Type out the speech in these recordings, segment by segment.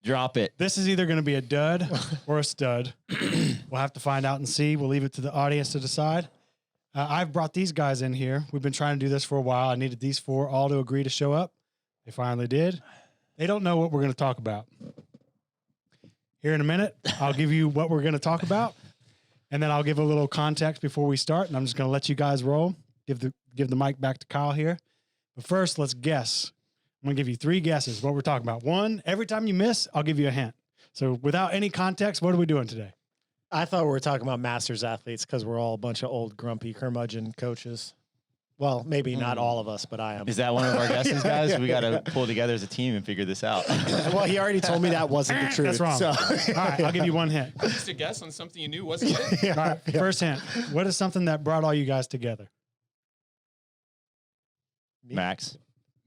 Drop it. This is either going to be a dud or a stud. We'll have to find out and see. We'll leave it to the audience to decide. I've brought these guys in here. We've been trying to do this for a while. I needed these four all to agree to show up. They finally did. They don't know what we're going to talk about. Here in a minute, I'll give you what we're going to talk about, and then I'll give a little context before we start, and I'm just going to let you guys roll. Give the mic back to Kyle here. But first, let's guess. I'm going to give you 3 guesses what we're talking about. 1, every time you miss, I'll give you a hint. So without any context, what are we doing today? I thought we were talking about masters athletes because we're all a bunch of old, grumpy, curmudgeon coaches. Well, maybe not all of us, but I am. Is that one of our guesses, guys? We got to pull together as a team and figure this out. Well, he already told me that wasn't the truth. That's wrong. So. All right, I'll give you 1 hint. Just a guess on something you knew wasn't it? All right, first hint. What is something that brought all you guys together? Max.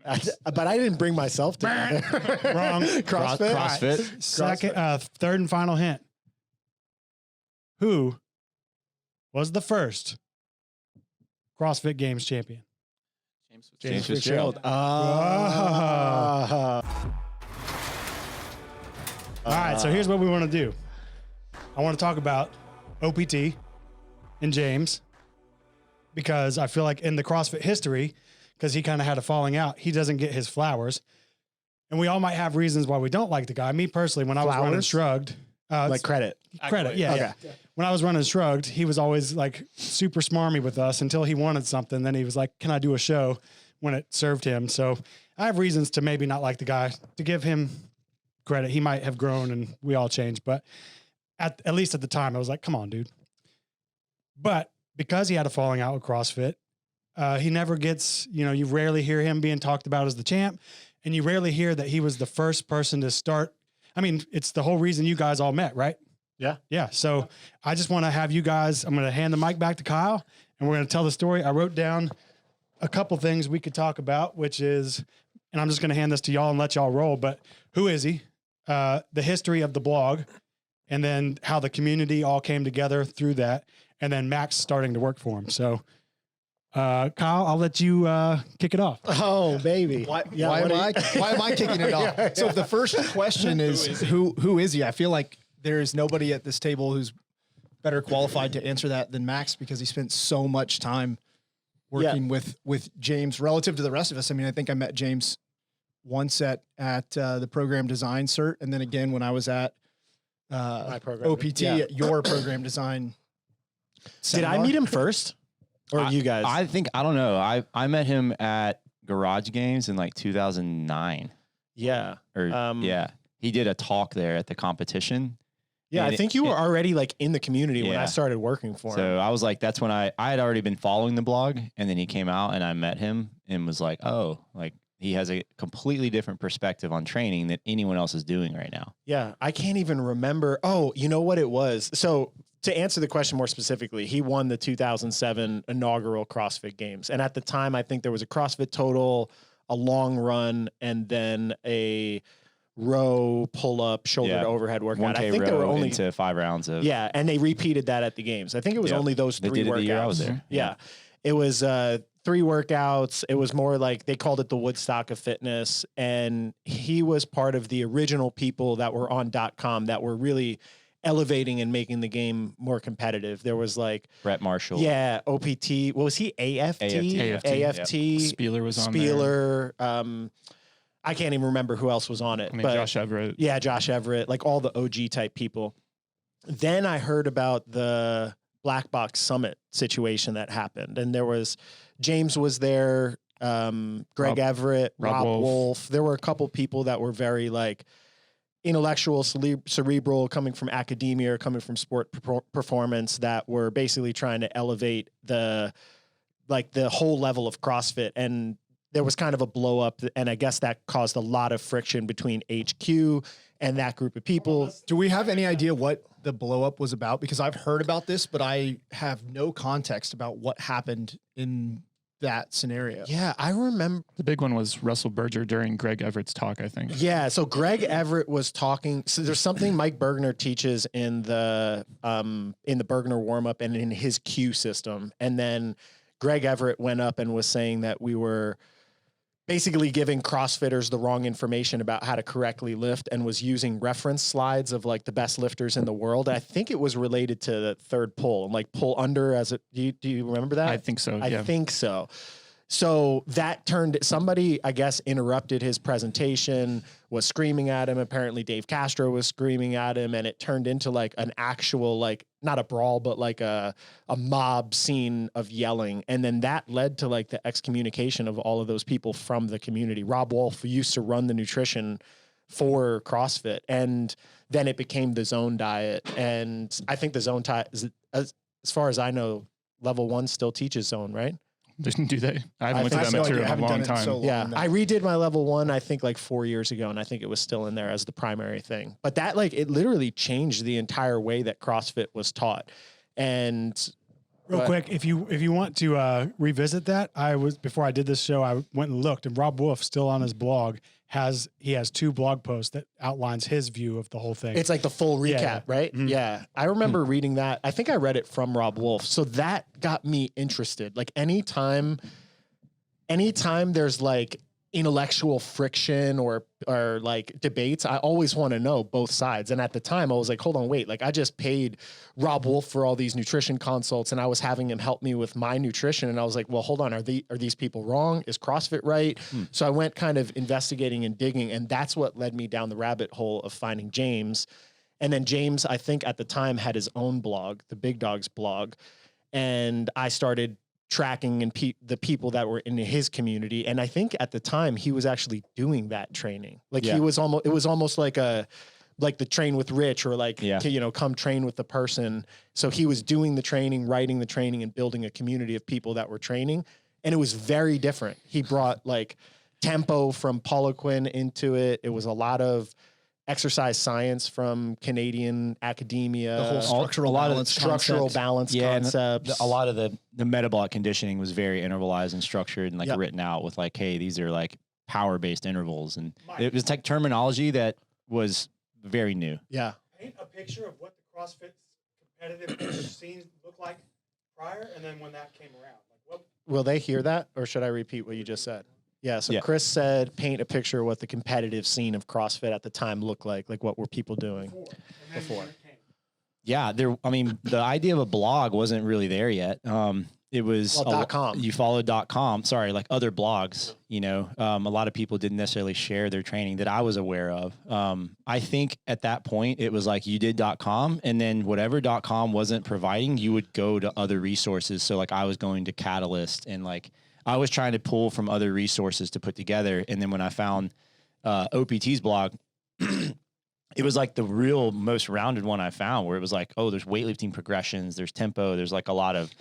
But I didn't bring myself together. Wrong. CrossFit. CrossFit. Second, third and final hint. Who was the first CrossFit Games champion? James Fitzgerald. All right, so here's what we want to do. I want to talk about OPT and James because I feel like in the CrossFit history, because he kind of had a falling out, he doesn't get his flowers. And we all might have reasons why we don't like the guy. Me personally, when I was running Shrugged. Like credit. Credit, yeah, Okay. yeah. When I was running Shrugged, he was always like super smarmy with us until he wanted something. Then he was like, can I do a show when it served him? So I have reasons to maybe not like the guy. To give him credit, he might have grown and we all changed. But at least at the time, I was like, come on, dude. But because he had a falling out with CrossFit, he never gets, you rarely hear him being talked about as the champ. And you rarely hear that he was the first person to start. I mean, it's the whole reason you guys all met, right? Yeah. Yeah. So I just want to have you guys, I'm going to hand the mic back to Kyle and we're going to tell the story. I wrote down a couple things we could talk about, which is, and I'm just going to hand this to y'all and let y'all roll, but who is he? The history of the blog, and then how the community all came together through that. And then Max starting to work for him. So Kyle, I'll let you kick it off. Oh, baby. Why am I kicking it off? Yeah. So the first question is who is he? I feel like there is nobody at this table who's better qualified to answer that than Max because he spent so much time working with James relative to the rest of us. I mean, I think I met James once at the program design cert, and then again when I was at My program. OPT Yeah. at your program design seminar. Did I meet him first? Or you guys? I don't know. I met him at Garage Games in like 2009. Yeah. Or yeah. He did a talk there at the competition. Yeah, And I think you were already like in the community when I Yeah. started working for him. So I was like, that's when I had already been following the blog, and then he came out and I met him and was like, oh, like he has a completely different perspective on training than anyone else is doing right now. Yeah, I can't even remember. Oh, you know what it was? So to answer the question more specifically, he won the 2007 inaugural CrossFit Games. And at the time, I think there was a CrossFit Total, a long run, and then a row, pull-up, shoulder to overhead workout. 1K I think there were row only into 5 rounds of and they repeated that at the games. I think it was only those 3 They did it workouts. the year I was there. Yeah. It was 3 workouts. It was more like they called it the Woodstock of fitness. And he was part of the original people that were on .com that were really elevating and making the game more competitive. There was like Brett Marshall. Yeah, OPT. What was he? AFT? AFT. Spieler was on Spieler. I can't even remember who else was on it. I mean, but Josh Everett. Yeah, Josh Everett, like all the OG type people. Then I heard about the Black Box Summit situation that happened. And there was, James was there, Greg Everett, Rob Wolf. There were a couple people that were very like intellectual, cerebral, coming from academia or coming from sport performance that were basically trying to elevate the whole level of CrossFit. And there was kind of a blow up, and I guess that caused a lot of friction between HQ and that group of people. Do we have any idea what the blow up was about? Because I've heard about this, but I have no context about what happened in that scenario. Yeah, I remember. The big one was Russell Berger during Greg Everett's talk, I think. Yeah, so Greg Everett was talking. So there's something Mike Bergner teaches in the Bergner warm up and in his Q system, and then Greg Everett went up and was saying that we were basically giving CrossFitters the wrong information about how to correctly lift and was using reference slides of like the best lifters in the world. I think it was related to the third pull and like pull under as a, do you remember that? I think so. I think so. So that turned, somebody, I guess, interrupted his presentation, was screaming at him. Apparently Dave Castro was screaming at him, and it turned into like an actual, like, not a brawl, but like a mob scene of yelling. And then that led to like the excommunication of all of those people from the community. Rob Wolf used to run the nutrition for CrossFit, and then it became the Zone diet. And I think the Zone diet, as far as I know, level 1 still teaches Zone, right? Do they? I haven't went to that no material idea. in a long time. So Yeah, long, I redid my level 1, I think like 4 years ago, and I think it was still in there as the primary thing. But that, like, it literally changed the entire way that CrossFit was taught. And Real quick, if you want to revisit that, before I did this show, I went and looked, and Rob Wolf, still on his blog, has 2 blog posts that outlines his view of the whole thing. it's like the full recap, Yeah. right? Mhm. Yeah. I remember reading that. I think I read it from Rob Wolf. So that got me interested. Like anytime there's like intellectual friction or like debates, I always want to know both sides. And at the time I was like, hold on, wait, like I just paid Rob Wolf for all these nutrition consults and I was having him help me with my nutrition. And I was like, well, hold on. Are these people wrong? Is CrossFit right? So I went kind of investigating and digging, and that's what led me down the rabbit hole of finding James. And then James, I think at the time, had his own blog, the Big Dogs blog. And I started tracking and the people that were in his community. And I think at the time he was actually doing that training. Like it was almost like the train with Rich, or like, come train with the person. So he was doing the training, writing the training, and building a community of people that were training. And it was very different. He brought like tempo from Poliquin into it. It was a lot of exercise science from Canadian academia, The whole structural balance balance concepts. A lot of the metabolic conditioning was very intervalized and structured and like written out with like, hey, these are like power-based intervals. And it was like terminology that was very new. Yeah. Paint a picture of what the CrossFit competitive scene looked like prior, and then when that came around. Like, what? Will they hear that, or should I repeat what you just said? Yeah, so Yeah. Chris said, paint a picture of what the competitive scene of CrossFit at the time looked like what were people doing before. Yeah, the idea of a blog wasn't really there yet. It was .com. You followed .com. Sorry, like other blogs. A lot of people didn't necessarily share their training that I was aware of. I think at that point it was like you did .com, and then whatever .com wasn't providing, you would go to other resources. So like I was going to Catalyst, and like I was trying to pull from other resources to put together. And then when I found OPT's blog, it was like the real most rounded one I found, where it was like, oh, there's weightlifting progressions, there's tempo, there's like a lot of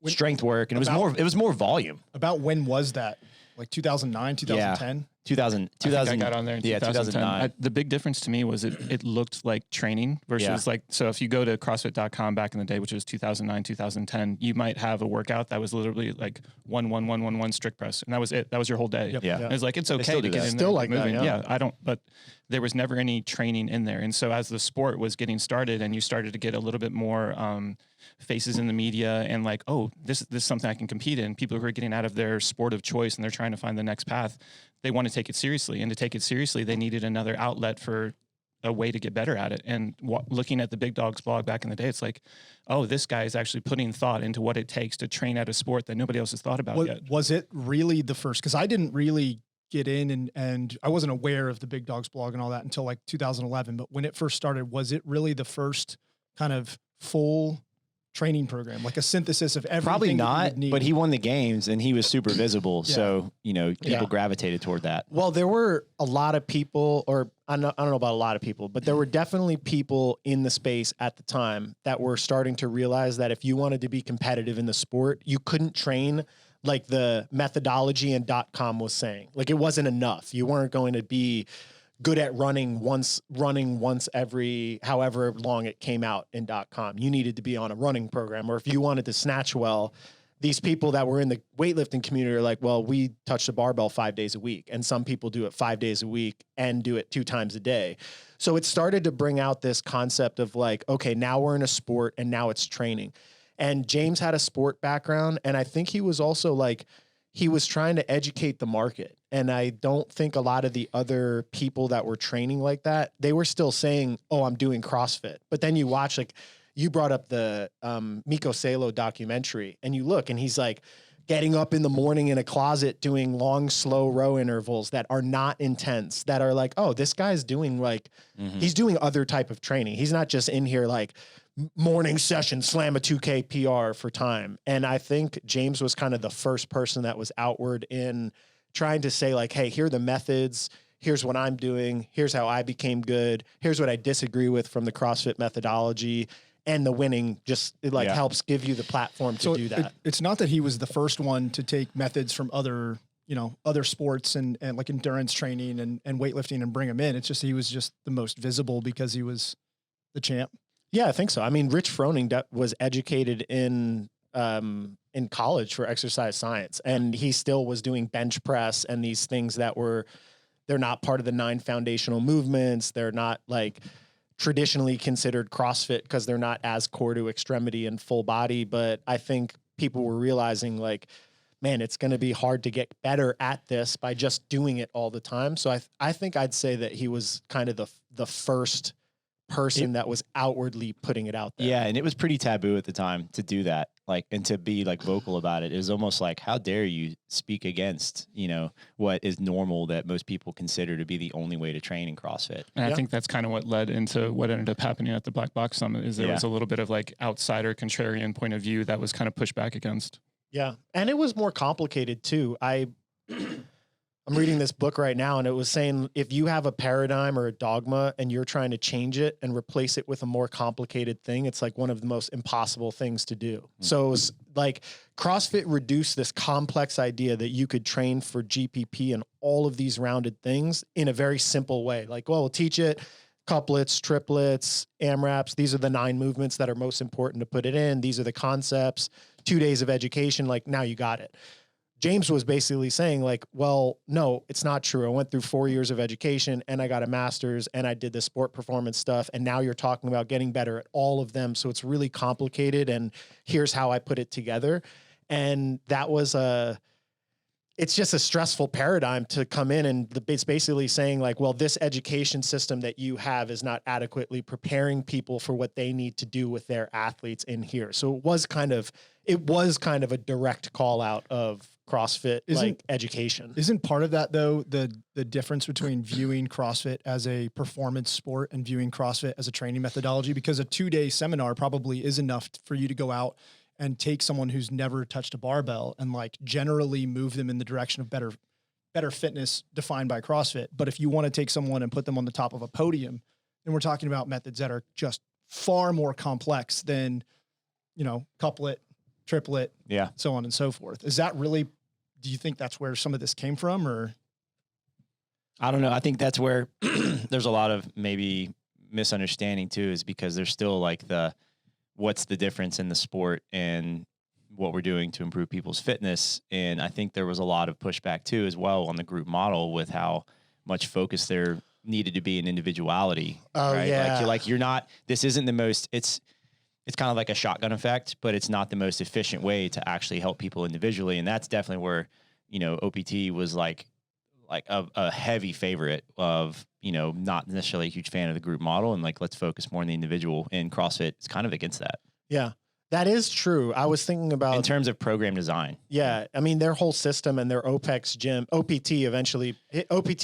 strength work, and it was more volume. About when was that? Like 2009, 2010? 2000, I think I got on there in 2009. The big difference to me was it looked like training versus like, so if you go to CrossFit.com back in the day, which was 2009, 2010, you might have a workout that was literally like 1-1-1-1-1 strict press. And that was it. That was your whole day. Yeah. And it's like, it's okay still to do get that. in Still there, like that, moving. yeah. But there was never any training in there. And so as the sport was getting started and you started to get a little bit more faces in the media and like, oh, this is something I can compete in. People who are getting out of their sport of choice and they're trying to find the next path. They want to take it seriously, and to take it seriously, they needed another outlet for a way to get better at it. And looking at the Big Dogs blog back in the day, it's like, oh, this guy is actually putting thought into what it takes to train at a sport that nobody else has thought about yet. Was it really the first? Because I didn't really get in and I wasn't aware of the Big Dogs blog and all that until like 2011. But when it first started, was it really the first kind of full training program, like a synthesis of everything? Probably that you not, would need? but he won the games and he was super visible. So, people gravitated toward that. Well, there were a lot of people, or I don't know about a lot of people, but there were definitely people in the space at the time that were starting to realize that if you wanted to be competitive in the sport, you couldn't train like the methodology and .com was saying. Like it wasn't enough. You weren't going to be good at running once every however long it came out in .com. You needed to be on a running program, or if you wanted to snatch well, these people that were in the weightlifting community are like, well, we touch the barbell 5 days a week. And some people do it 5 days a week and do it 2 times a day. So it started to bring out this concept of like, okay, now we're in a sport and now it's training. And James had a sport background. And I think he was also like, he was trying to educate the market. And I don't think a lot of the other people that were training like that, they were still saying, oh, I'm doing CrossFit. But then you watch, like you brought up the Miko Salo documentary, and you look and he's like getting up in the morning in a closet doing long, slow row intervals that are not intense, that are like, oh, this guy's doing like, he's doing other type of training. He's not just in here like morning session, slam a 2K PR for time. And I think James was kind of the first person that was outward in trying to say like, hey, here are the methods. Here's what I'm doing. Here's how I became good. Here's what I disagree with from the CrossFit methodology. And the winning just helps give you the platform to do that. It's not that he was the first one to take methods from other sports and like endurance training and weightlifting and bring them in. It's just, he was just the most visible because he was the champ. Yeah, I think so. I mean, Rich Froning was educated in college for exercise science, and he still was doing bench press and these things that they're not part of the 9 foundational movements. They're not like traditionally considered CrossFit because they're not as core to extremity and full body. But I think people were realizing like, man, it's going to be hard to get better at this by just doing it all the time. So I think I'd say that he was kind of the first person that was outwardly putting it out there. Yeah. And it was pretty taboo at the time to do that, like, and to be like vocal about it. It was almost like, how dare you speak against, what is normal that most people consider to be the only way to train in CrossFit. And I think that's kind of what led into what ended up happening at the Black Box Summit is there was a little bit of like outsider contrarian point of view that was kind of pushed back against. Yeah. And it was more complicated too. I'm reading this book right now, and it was saying if you have a paradigm or a dogma and you're trying to change it and replace it with a more complicated thing, it's like one of the most impossible things to do. So it was like CrossFit reduced this complex idea that you could train for GPP and all of these rounded things in a very simple way. Like, well, we'll teach it couplets, triplets, AMRAPs. These are the 9 movements that are most important to put it in. These are the concepts, 2 days of education. Like, now you got it. James was basically saying like, well, no, it's not true. I went through 4 years of education and I got a master's and I did the sport performance stuff. And now you're talking about getting better at all of them. So it's really complicated. And here's how I put it together. And that was it's just a stressful paradigm to come in, and it's basically saying like, well, this education system that you have is not adequately preparing people for what they need to do with their athletes in here. So it was kind of a direct call out of CrossFit education. Isn't part of that though the difference between viewing CrossFit as a performance sport and viewing CrossFit as a training methodology? Because a 2-day seminar probably is enough for you to go out and take someone who's never touched a barbell and like generally move them in the direction of better fitness defined by CrossFit. But if you want to take someone and put them on the top of a podium, then we're talking about methods that are just far more complex than, couplet, triplet, so on and so forth. Is that really, do you think that's where some of this came from, or? I don't know. I think that's where there's a lot of maybe misunderstanding too, is because there's still like what's the difference in the sport and what we're doing to improve people's fitness. And I think there was a lot of pushback too, as well, on the group model with how much focus there needed to be in individuality. Oh, right? yeah. Like you're not, this isn't the most, it's kind of like a shotgun effect, but it's not the most efficient way to actually help people individually. And that's definitely where, OPT was like a heavy favorite of, not necessarily a huge fan of the group model, and like, let's focus more on the individual. And CrossFit is kind of against that. Yeah, that is true. I was thinking about in terms of program design. Yeah. I mean, their whole system and their OPEX gym, OPT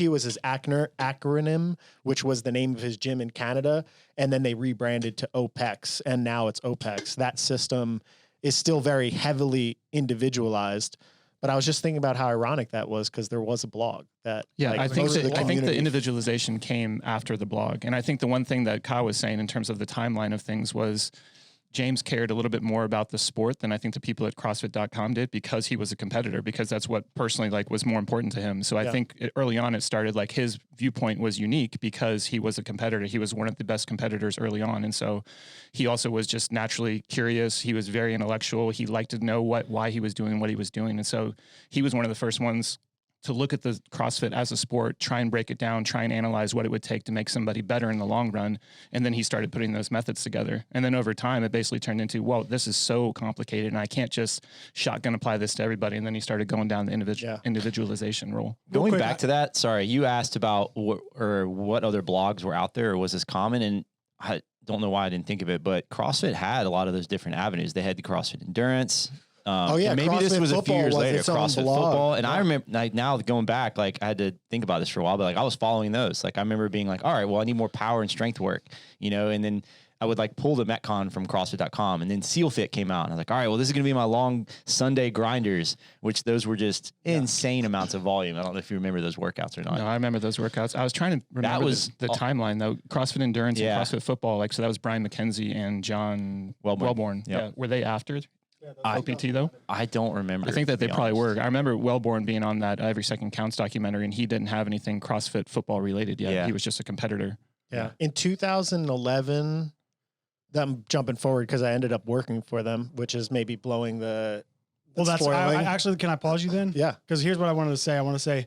was his acronym, which was the name of his gym in Canada. And then they rebranded to OPEX, and now it's OPEX. That system is still very heavily individualized. But I was just thinking about how ironic that was, because there was a blog that. Yeah, I think the individualization came after the blog. And I think the one thing that Kyle was saying in terms of the timeline of things was James cared a little bit more about the sport than I think the people at CrossFit.com did, because he was a competitor, because that's what personally was more important to him. So I think early on it started like his viewpoint was unique because he was a competitor. He was one of the best competitors early on. And so he also was just naturally curious. He was very intellectual. He liked to know why he was doing what he was doing. And so he was one of the first ones to look at the CrossFit as a sport, try and break it down, try and analyze what it would take to make somebody better in the long run. And then he started putting those methods together. And then over time, it basically turned into, well, this is so complicated and I can't just shotgun apply this to everybody. And then he started going down the individualization role. Going back to that, sorry, you asked about what other blogs were out there, or was this common? And I don't know why I didn't think of it, but CrossFit had a lot of those different avenues. They had the CrossFit Endurance. And maybe CrossFit this was a few years later, CrossFit Football. And I remember, like, now going back, like, I had to think about this for a while, but like I was following those. Like, I remember being like, all right, well, I need more power and strength work, you know, and then I would like pull the Metcon from CrossFit.com, and then Seal Fit came out, and I was like, all right, well, this is going to be my long Sunday grinders, which those were just insane amounts of volume. I don't know if you remember those workouts or not. No, I remember those workouts. I was trying to remember the timeline though. CrossFit Endurance and CrossFit Football. Like, so that was Brian McKenzie and John Wellborn. Yeah. Were they after OPT though? I don't remember. I think that they probably were. I remember Wellborn being on that Every Second Counts documentary, and he didn't have anything CrossFit Football related yet. He was just a competitor. Yeah. In 2011, I'm jumping forward because I ended up working for them, which is maybe blowing the. Well, that's actually. Can I pause you then? Yeah. Because here's what I wanted to say. I want to say,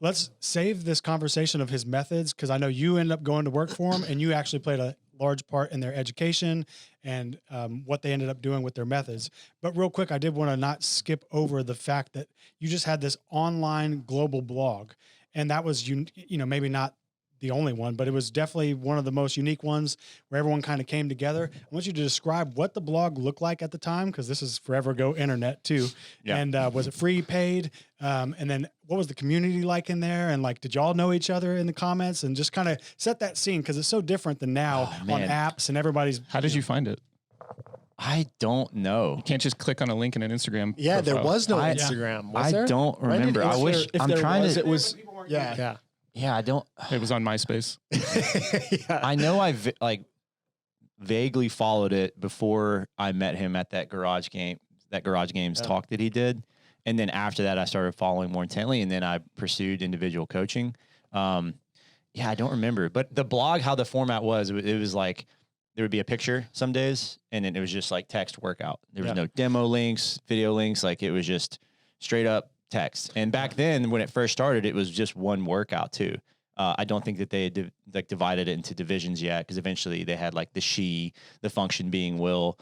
let's save this conversation of his methods, because I know you ended up going to work for him, and you actually played a large part in their education and what they ended up doing with their methods. But real quick, I did want to not skip over the fact that you just had this online global blog, and that was, you know, maybe not the only one, but it was definitely one of the most unique ones where everyone kind of came together. I want you to describe what the blog looked like at the time, because this is forever ago internet too. Yeah. And was it free, paid? And then what was the community like in there? And like, did y'all know each other in the comments? And just kind of set that scene, because it's so different than now on apps and everybody's. How did you find it? I don't know. You can't just click on a link in an Instagram. Yeah, profile. there was no Instagram. Was there? I don't remember. I wish. I'm trying to. It was. Yeah. Yeah, I don't. It was on MySpace. I know I vaguely followed it before I met him at that Garage Games talk that he did, and then after that I started following more intently, and then I pursued individual coaching. I don't remember, but the blog, how the format was, it was like there would be a picture some days, and then it was just like text workout. There was no demo links, video links, like it was just straight up text. And back then when it first started, it was just one workout too. I don't think that they had divided it into divisions yet, because eventually they had like the function being will.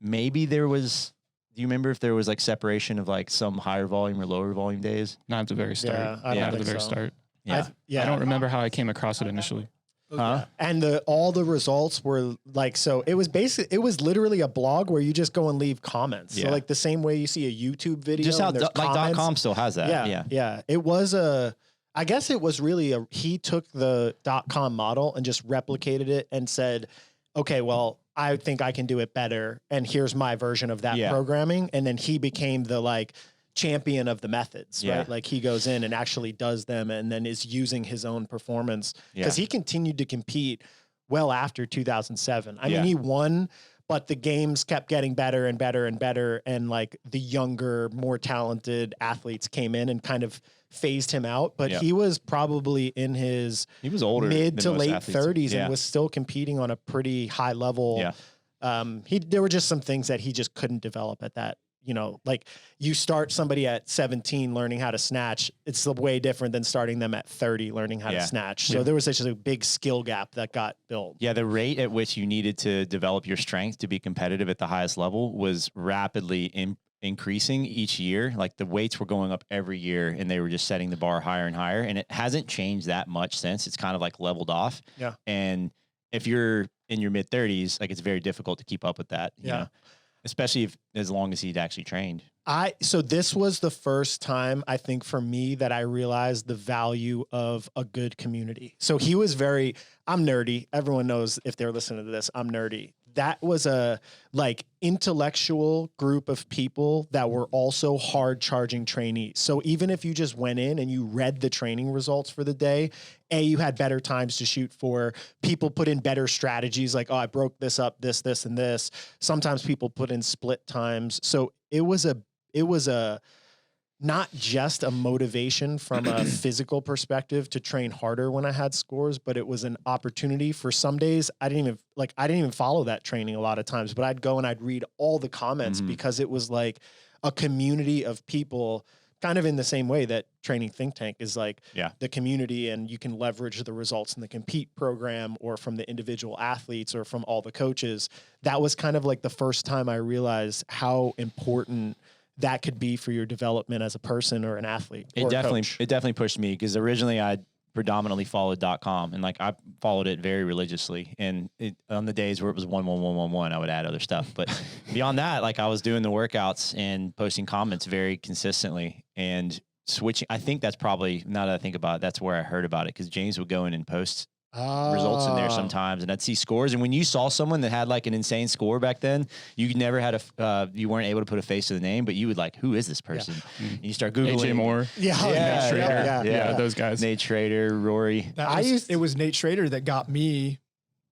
Maybe there was, do you remember if there was like separation of like some higher volume or lower volume days? Not at the very start. I don't at the think very so. start. Yeah. I don't remember how I came across it initially. And all the results were like, so it was literally a blog where you just go and leave comments. So like the same way you see a YouTube video. Just how like .com still has that. Yeah. It was I guess it was really he took the .com model and just replicated it and said, okay, well, I think I can do it better, and here's my version of that programming. And then he became the like champion of the methods, right? Like he goes in and actually does them, and then is using his own performance, because he continued to compete well after 2007. I mean, he won, but the games kept getting better and better and better. And like the younger, more talented athletes came in and kind of phased him out. But he was probably in his older mid to late athletes. 30s and was still competing on a pretty high level. There were just some things that he just couldn't develop at that. You know, like you start somebody at 17 learning how to snatch, it's way different than starting them at 30 learning how to snatch. So there was such a big skill gap that got built. Yeah, the rate at which you needed to develop your strength to be competitive at the highest level was rapidly increasing each year. Like the weights were going up every year, and they were just setting the bar higher and higher. And it hasn't changed that much since. It's kind of like leveled off. Yeah. And if you're in your mid 30s, like it's very difficult to keep up with that. You know? Especially as long as he'd actually trained. So this was the first time, I think, for me that I realized the value of a good community. So he was I'm nerdy. Everyone knows, if they're listening to this, I'm nerdy. That was a like intellectual group of people that were also hard charging trainees. So even if you just went in and you read the training results for the day, you had better times to shoot for. People put in better strategies, like, oh, I broke this up, this, and this. Sometimes people put in split times. So it was not just a motivation from a physical perspective to train harder when I had scores, but it was an opportunity for some days. I didn't even follow that training a lot of times, but I'd go and I'd read all the comments because it was like a community of people kind of in the same way that Training Think Tank is like Yeah. the community, and you can leverage the results in the compete program or from the individual athletes or from all the coaches. That was kind of like the first time I realized how important that could be for your development as a person or an athlete. It or a definitely coach. it definitely pushed me, because originally I predominantly followed .com, and like I followed it very religiously, and on the days where it was 1-1-1-1-1, I would add other stuff, but beyond that, like I was doing the workouts and posting comments very consistently and switching. I think that's probably, now that I think about it, that's where I heard about it, because James would go in and post results in there sometimes, and I'd see scores. And when you saw someone that had like an insane score back then, you never had you weren't able to put a face to the name, but you would like, who is this person? And you start Googling. AJ Moore. Yeah. Those guys. Nate Schrader, Rory. It was Nate Schrader that got me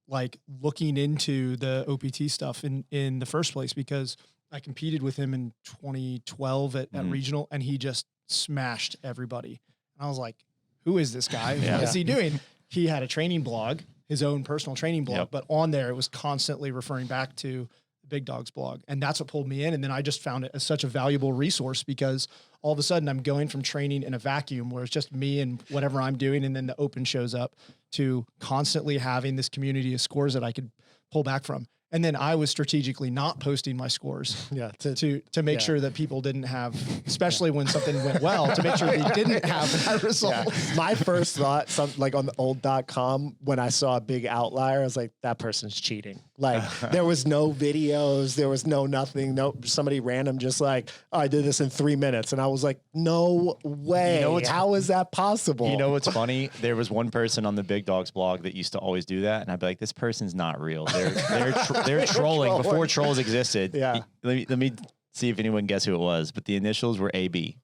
like looking into the OPT stuff in the first place, because I competed with him in 2012 at regional, and he just smashed everybody. And I was like, who is this guy? What is he doing? He had a training blog, his own personal training blog, but on there it was constantly referring back to the Big Dogs blog. And that's what pulled me in. And then I just found it as such a valuable resource, because all of a sudden I'm going from training in a vacuum where it's just me and whatever I'm doing, and then the open shows up, to constantly having this community of scores that I could pull back from. And then I was strategically not posting my scores to make sure that people didn't have, especially when something went well, to make sure they didn't have that result. My first thought, like on the old .com, when I saw a big outlier, I was like, that person's cheating. Like there was no videos, there was no nothing, no somebody random just like, oh, I did this in 3 minutes. And I was like, no way. How is that possible? You know what's funny? There was one person on the Big Dogs blog that used to always do that, and I'd be like, this person's not real. They're trolling before trolls existed. Yeah. Let me see if anyone guess who it was, but the initials were AB.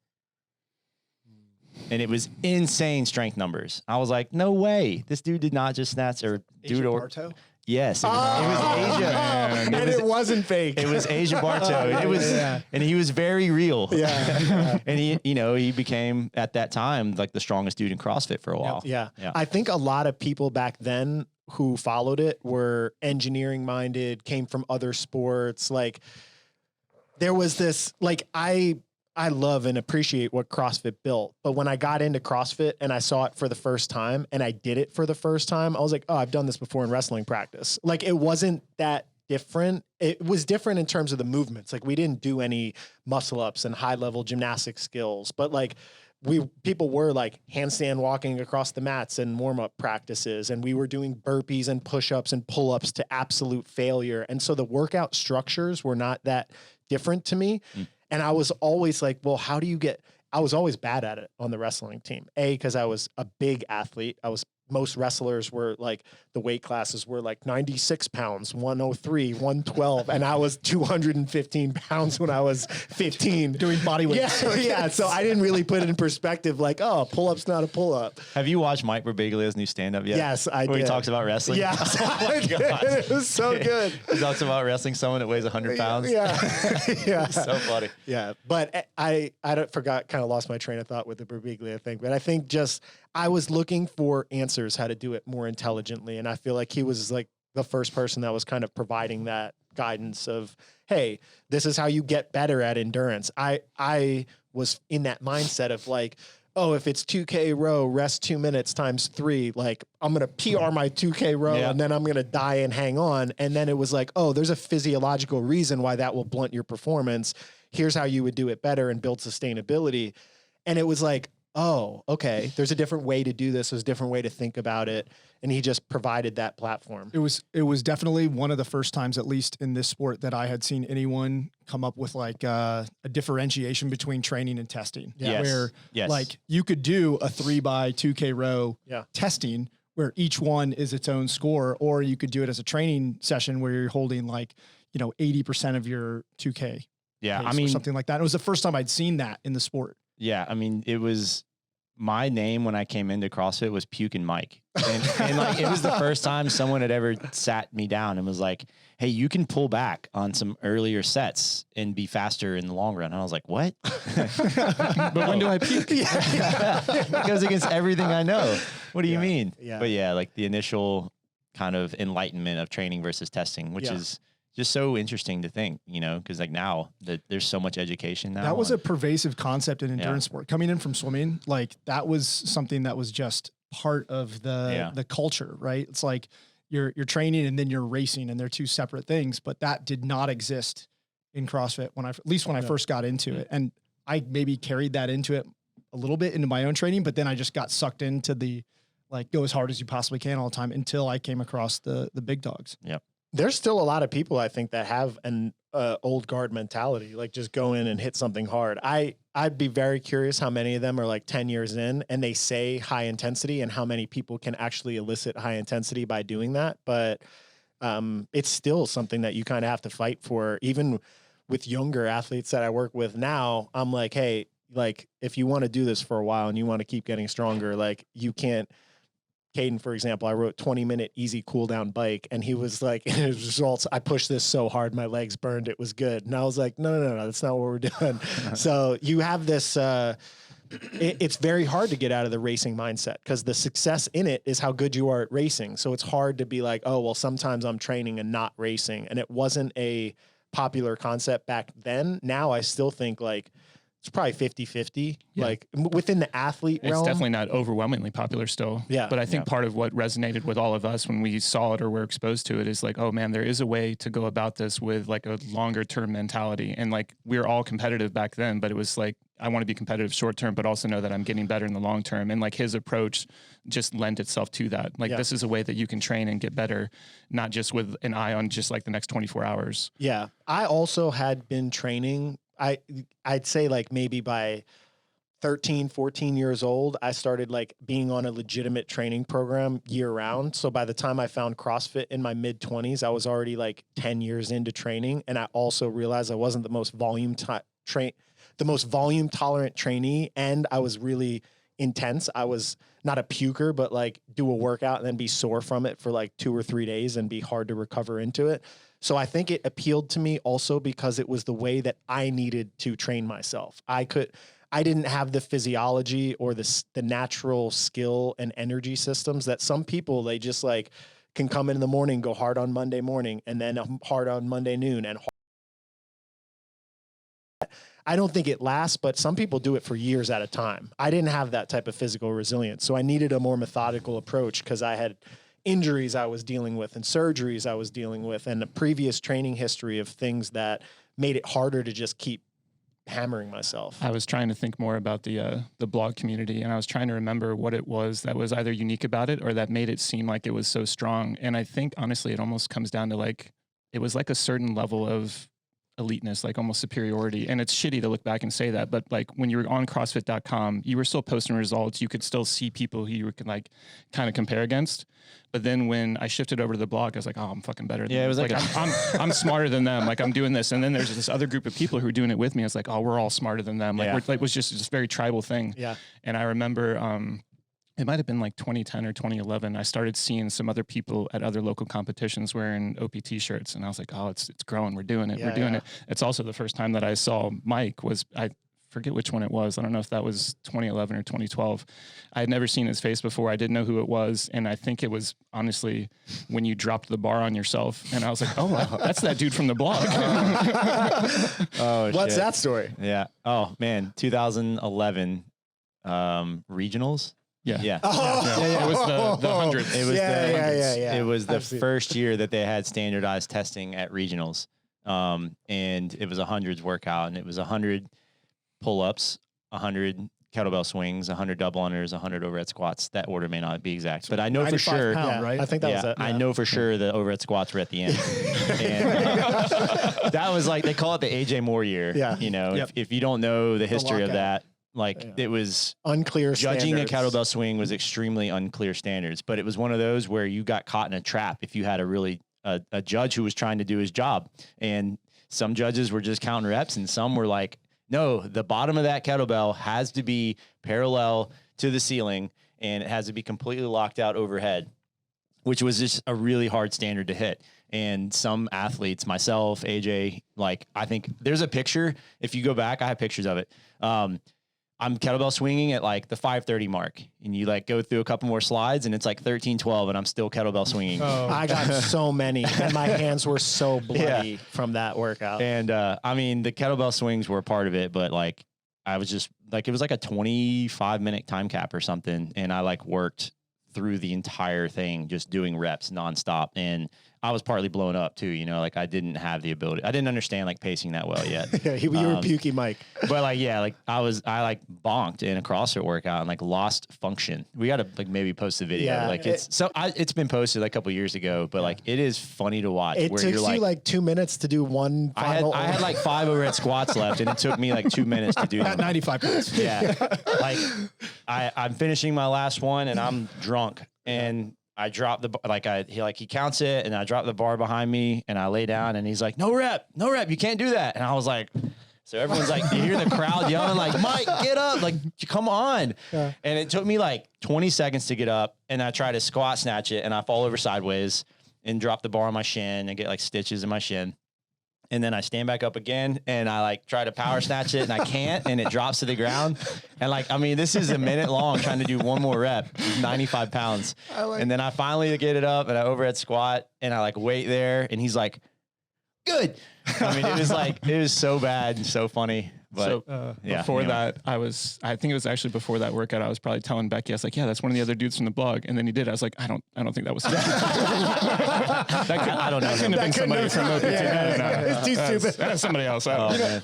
And it was insane strength numbers. I was like, no way. This dude did not just snatch or Asia do it. Bartow? Yes. It was Asia. And it wasn't fake. It was Asia Bartow. It was, and he was very real. Yeah. And he became at that time like the strongest dude in CrossFit for a while. Yeah. I think a lot of people back then who followed it were engineering minded, came from other sports. Like there was this, like I love and appreciate what CrossFit built. But when I got into CrossFit and I saw it for the first time and I did it for the first time, I was like, oh, I've done this before in wrestling practice. Like it wasn't that different. It was different in terms of the movements. Like we didn't do any muscle ups and high level gymnastic skills, but like people were like handstand walking across the mats and warm up practices. And we were doing burpees and push-ups and pull-ups to absolute failure. And so the workout structures were not that different to me. And I was always like, well, I was always bad at it on the wrestling team. Because I was a big athlete. Most wrestlers were like, the weight classes were like 96 pounds, 103, 112. And I was 215 pounds when I was 15. Doing body weight. Yeah. So I didn't really put it in perspective like, oh, pull-up's not a pull-up. Have you watched Mike Birbiglia's new stand-up yet? Yes, I did. Where he talks about wrestling? Yeah. Oh my God. It was so good. He talks about wrestling someone that weighs 100 pounds. Yeah. Yeah. So funny. Yeah. But I kind of lost my train of thought with the Birbiglia thing. But I think I was looking for answers how to do it more intelligently. And I feel like he was like the first person that was kind of providing that guidance of, hey, this is how you get better at endurance. I was in that mindset of like, oh, if it's 2K row, rest 2 minutes times 3, like I'm going to PR my 2K row and then I'm going to die and hang on. And then it was like, oh, there's a physiological reason why that will blunt your performance. Here's how you would do it better and build sustainability. And it was like, oh, okay, there's a different way to do this. There's a different way to think about it. And he just provided that platform. It was definitely one of the first times, at least in this sport, that I had seen anyone come up with like a differentiation between training and testing. Yes. Where Yes. like you could do a 3x2K row testing where each one is its own score, or you could do it as a training session where you're holding like, 80% of your 2K. Yeah. Or something like that. It was the first time I'd seen that in the sport. Yeah, I mean, it was my name when I came into CrossFit was Pukin Mike, and like it was the first time someone had ever sat me down and was like, "Hey, you can pull back on some earlier sets and be faster in the long run." And I was like, "What?" But when do I puke? It goes against everything I know. What do you mean? Yeah. But yeah, like the initial kind of enlightenment of training versus testing, which is just so interesting to think, because like now that there's so much education now. That was a pervasive concept in endurance Yeah. sport. Coming in from swimming, like that was something that was just part of the culture, right? It's like you're training and then you're racing, and they're two separate things, but that did not exist in CrossFit at least when I first got into it. And I maybe carried that into it a little bit into my own training, but then I just got sucked into the like go as hard as you possibly can all the time until I came across the big dogs. Yep. There's still a lot of people, I think, that have an old guard mentality, like just go in and hit something hard. I'd be very curious how many of them are like 10 years in and they say high intensity, and how many people can actually elicit high intensity by doing that. But it's still something that you kind of have to fight for. Even with younger athletes that I work with now, I'm like, hey, like if you want to do this for a while and you want to keep getting stronger, like you can't. Caden, for example, I wrote 20-minute easy cool down bike, and he was like, in his results, I pushed this so hard, my legs burned, it was good. And I was like, no, that's not what we're doing. So you have this, it's very hard to get out of the racing mindset because the success in it is how good you are at racing. So it's hard to be like, oh, well, sometimes I'm training and not racing. And it wasn't a popular concept back then. Now I still think like, it's probably 50-50, like within the athlete realm. It's definitely not overwhelmingly popular still. Yeah. But I think part of what resonated with all of us when we saw it or were exposed to it is like, oh man, there is a way to go about this with like a longer term mentality. And like, we were all competitive back then, but it was like, I want to be competitive short term, but also know that I'm getting better in the long term. And like his approach just lent itself to that. Like this is a way that you can train and get better, not just with an eye on just like the next 24 hours. Yeah. I also had been training. I'd say like maybe by 13, 14 years old, I started like being on a legitimate training program year round. So by the time I found CrossFit in my mid 20s, I was already like 10 years into training. And I also realized I wasn't the most volume tolerant trainee. And I was really intense. I was not a puker, but like do a workout and then be sore from it for like 2 or 3 days and be hard to recover into it. So I think it appealed to me also because it was the way that I needed to train myself. I didn't have the physiology or the natural skill and energy systems that some people, they just like can come in the morning, go hard on Monday morning, and then hard on Monday noon. And I don't think it lasts, but some people do it for years at a time. I didn't have that type of physical resilience. So I needed a more methodical approach because I had injuries I was dealing with and surgeries I was dealing with and a previous training history of things that made it harder to just keep hammering myself. I was trying to think more about the blog community, and I was trying to remember what it was that was either unique about it or that made it seem like it was so strong. And I think honestly, it almost comes down to like, it was like a certain level of eliteness, like almost superiority. And it's shitty to look back and say that, but like when you were on CrossFit.com, you were still posting results. You could still see people who you could like kind of compare against. But then when I shifted over to the blog, I was like, oh, I'm fucking better than them. It was like I'm smarter than them. Like I'm doing this. And then there's this other group of people who are doing it with me. It's like, oh, we're all smarter than them. Like we're like, it was just this very tribal thing. Yeah. And I remember, it might've been like 2010 or 2011. I started seeing some other people at other local competitions wearing OPT shirts. And I was like, oh, it's growing. We're doing it. We're doing it. It's also the first time that I saw Mike I forget which one it was. I don't know if that was 2011 or 2012. I had never seen his face before. I didn't know who it was. And I think it was honestly when you dropped the bar on yourself. And I was like, oh, wow, that's that dude from the blog. What's that story? Yeah. Oh man. 2011 regionals. Yeah. Oh. It was the hundreds. It was Yeah. It was the I've seen first year that they had standardized testing at regionals. And it was a hundreds workout, and it was 100 pull-ups, 100 kettlebell swings, 100 double unders, 100 overhead squats. That order may not be exact, but I know for sure. Right? I think that was it. I know for sure the overhead squats were at the end. And that was like, they call it the AJ Moore year. Yeah. You know, if you don't know the history of lockout. that, like it was Unclear judging standards. a kettlebell swing was extremely unclear standards, but it was one of those where you got caught in a trap if you had a judge who was trying to do his job. And some judges were just counting reps, and some were like, no, the bottom of that kettlebell has to be parallel to the ceiling, and it has to be completely locked out overhead, which was just a really hard standard to hit. And some athletes, myself, AJ, like, I think there's a picture. If you go back, I have pictures of it. I'm kettlebell swinging at like the 5:30 mark, and you like go through a couple more slides and it's like 13:12 and I'm still kettlebell swinging. I got so many and my hands were so bloody from that workout. And I mean, the kettlebell swings were a part of it, but like I was just like, it was like a 25-minute time cap or something. And I like worked through the entire thing, just doing reps nonstop. And I was partly blown up too, you know, like I didn't have the ability. I didn't understand like pacing that well yet. Yeah, you were pukey, Mike. But like, yeah, like I like bonked in a CrossFit workout and like lost function. We got to like maybe post the video. Yeah, like it's been posted like a couple years ago, but like it is funny to watch. It where took you're you like 2 minutes to do one. I had like 5 overhead squats left, and it took me like 2 minutes to do At them. 95 pounds. Yeah, like I'm finishing my last one, and I'm drunk, and I drop he counts it, and I drop the bar behind me, and I lay down, and he's like, no rep, you can't do that. And I was like, so everyone's like, you hear the crowd yelling like, Mike, get up, like, come on. Yeah. And it took me like 20 seconds to get up, and I try to squat snatch it, and I fall over sideways and drop the bar on my shin and get like stitches in my shin. And then I stand back up again, and I like try to power snatch it, and I can't, and it drops to the ground. And like, I mean, this is a minute long trying to do one more rep, 95 pounds. And then I finally get it up, and I overhead squat, and I like wait there, and he's like, good. I mean, it was so bad and so funny. But before that, I think it was actually before that workout, I was probably telling Becky, I was like, yeah, that's one of the other dudes from the blog. And then he did. I was like, I don't think that was him. I don't know. That couldn't have been somebody from OPT. It's too stupid. That's somebody else.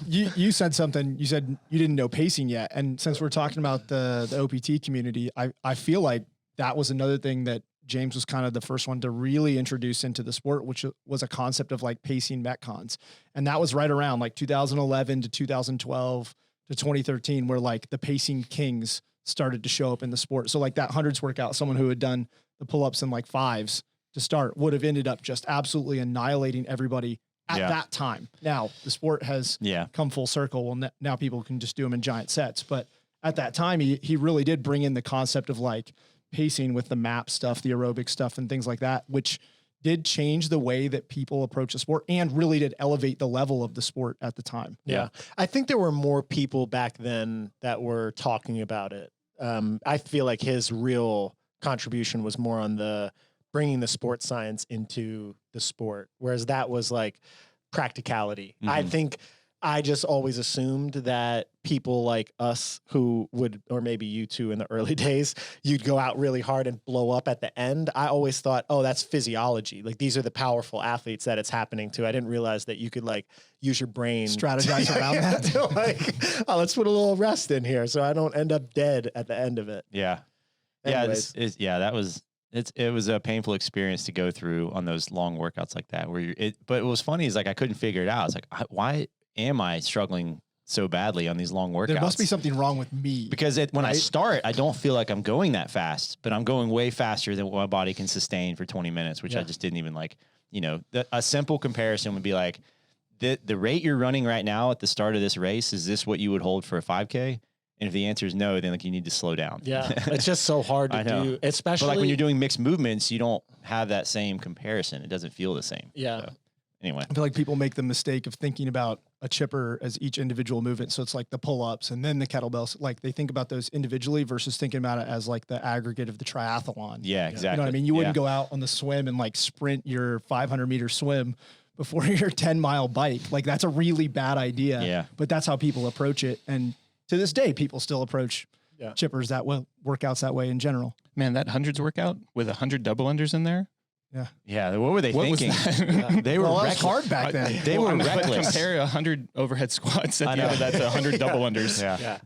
You said something. You said you didn't know pacing yet. And since we're talking about the OPT community, I feel like that was another thing that James was kind of the first one to really introduce into the sport, which was a concept of like pacing metcons. And that was right around like 2011 to 2012 to 2013, where like the pacing kings started to show up in the sport. So like that hundreds workout, someone who had done the pull-ups in like 5s to start would have ended up just absolutely annihilating everybody at that time. Now the sport has come full circle. Well, now people can just do them in giant sets. But at that time, he really did bring in the concept of like pacing with the map stuff, the aerobic stuff and things like that, which did change the way that people approach the sport and really did elevate the level of the sport at the time. Yeah. I think there were more people back then that were talking about it. I feel like his real contribution was more on the bringing the sports science into the sport, whereas that was like practicality. I think I just always assumed that people like us who would, or maybe you two in the early days, you'd go out really hard and blow up at the end. I always thought, oh, that's physiology. Like these are the powerful athletes that it's happening to. I didn't realize that you could like use your brain. Strategize around that. To like, oh, let's put a little rest in here so I don't end up dead at the end of it. Yeah. Anyways. It was a painful experience to go through on those long workouts like that but what was funny is like, I couldn't figure it out. It's like, why am I struggling so badly on these long workouts? There must be something wrong with me. Because when I start, I don't feel like I'm going that fast, but I'm going way faster than what my body can sustain for 20 minutes, which I just didn't even like, you know, a simple comparison would be like the rate you're running right now at the start of this race, is this what you would hold for a 5K? And if the answer is no, then like you need to slow down. Yeah. It's just so hard to do, especially but like when you're doing mixed movements, you don't have that same comparison. It doesn't feel the same. Yeah. So, anyway, I feel like people make the mistake of thinking about a chipper as each individual movement. So it's like the pull-ups and then the kettlebells. Like they think about those individually versus thinking about it as like the aggregate of the triathlon. Yeah, exactly. You know what I mean? You wouldn't go out on the swim and like sprint your 500-meter swim before your 10-mile bike. Like that's a really bad idea. Yeah. But that's how people approach it. And to this day, people still approach chippers that way, workouts that way in general. Man, that hundreds workout with 100 double unders in there. Yeah. What were they thinking? They were reckless. Hard back then. They were reckless. Compare 100 overhead squats at the end of that to 100 double unders. Yeah.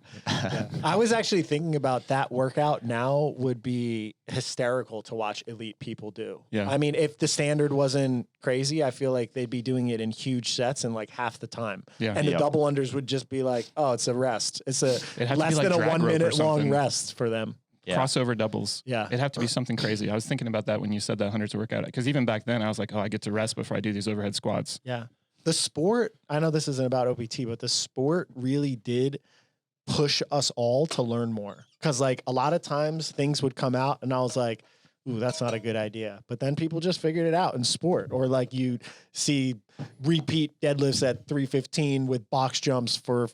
I was actually thinking about that workout now would be hysterical to watch elite people do. Yeah. I mean, if the standard wasn't crazy, I feel like they'd be doing it in huge sets in like half the time. Yeah. And the double unders would just be like, oh, it's a rest. It's less than a 1 minute long rest for them. Yeah. Crossover doubles. Yeah. It'd have to be something crazy. I was thinking about that when you said that hundreds workout. Because even back then I was like, oh, I get to rest before I do these overhead squats. Yeah. The sport, I know this isn't about OPT, but the sport really did push us all to learn more. Because like a lot of times things would come out and I was like, ooh, that's not a good idea. But then people just figured it out in sport. Or like you see repeat deadlifts at 315 with box jumps for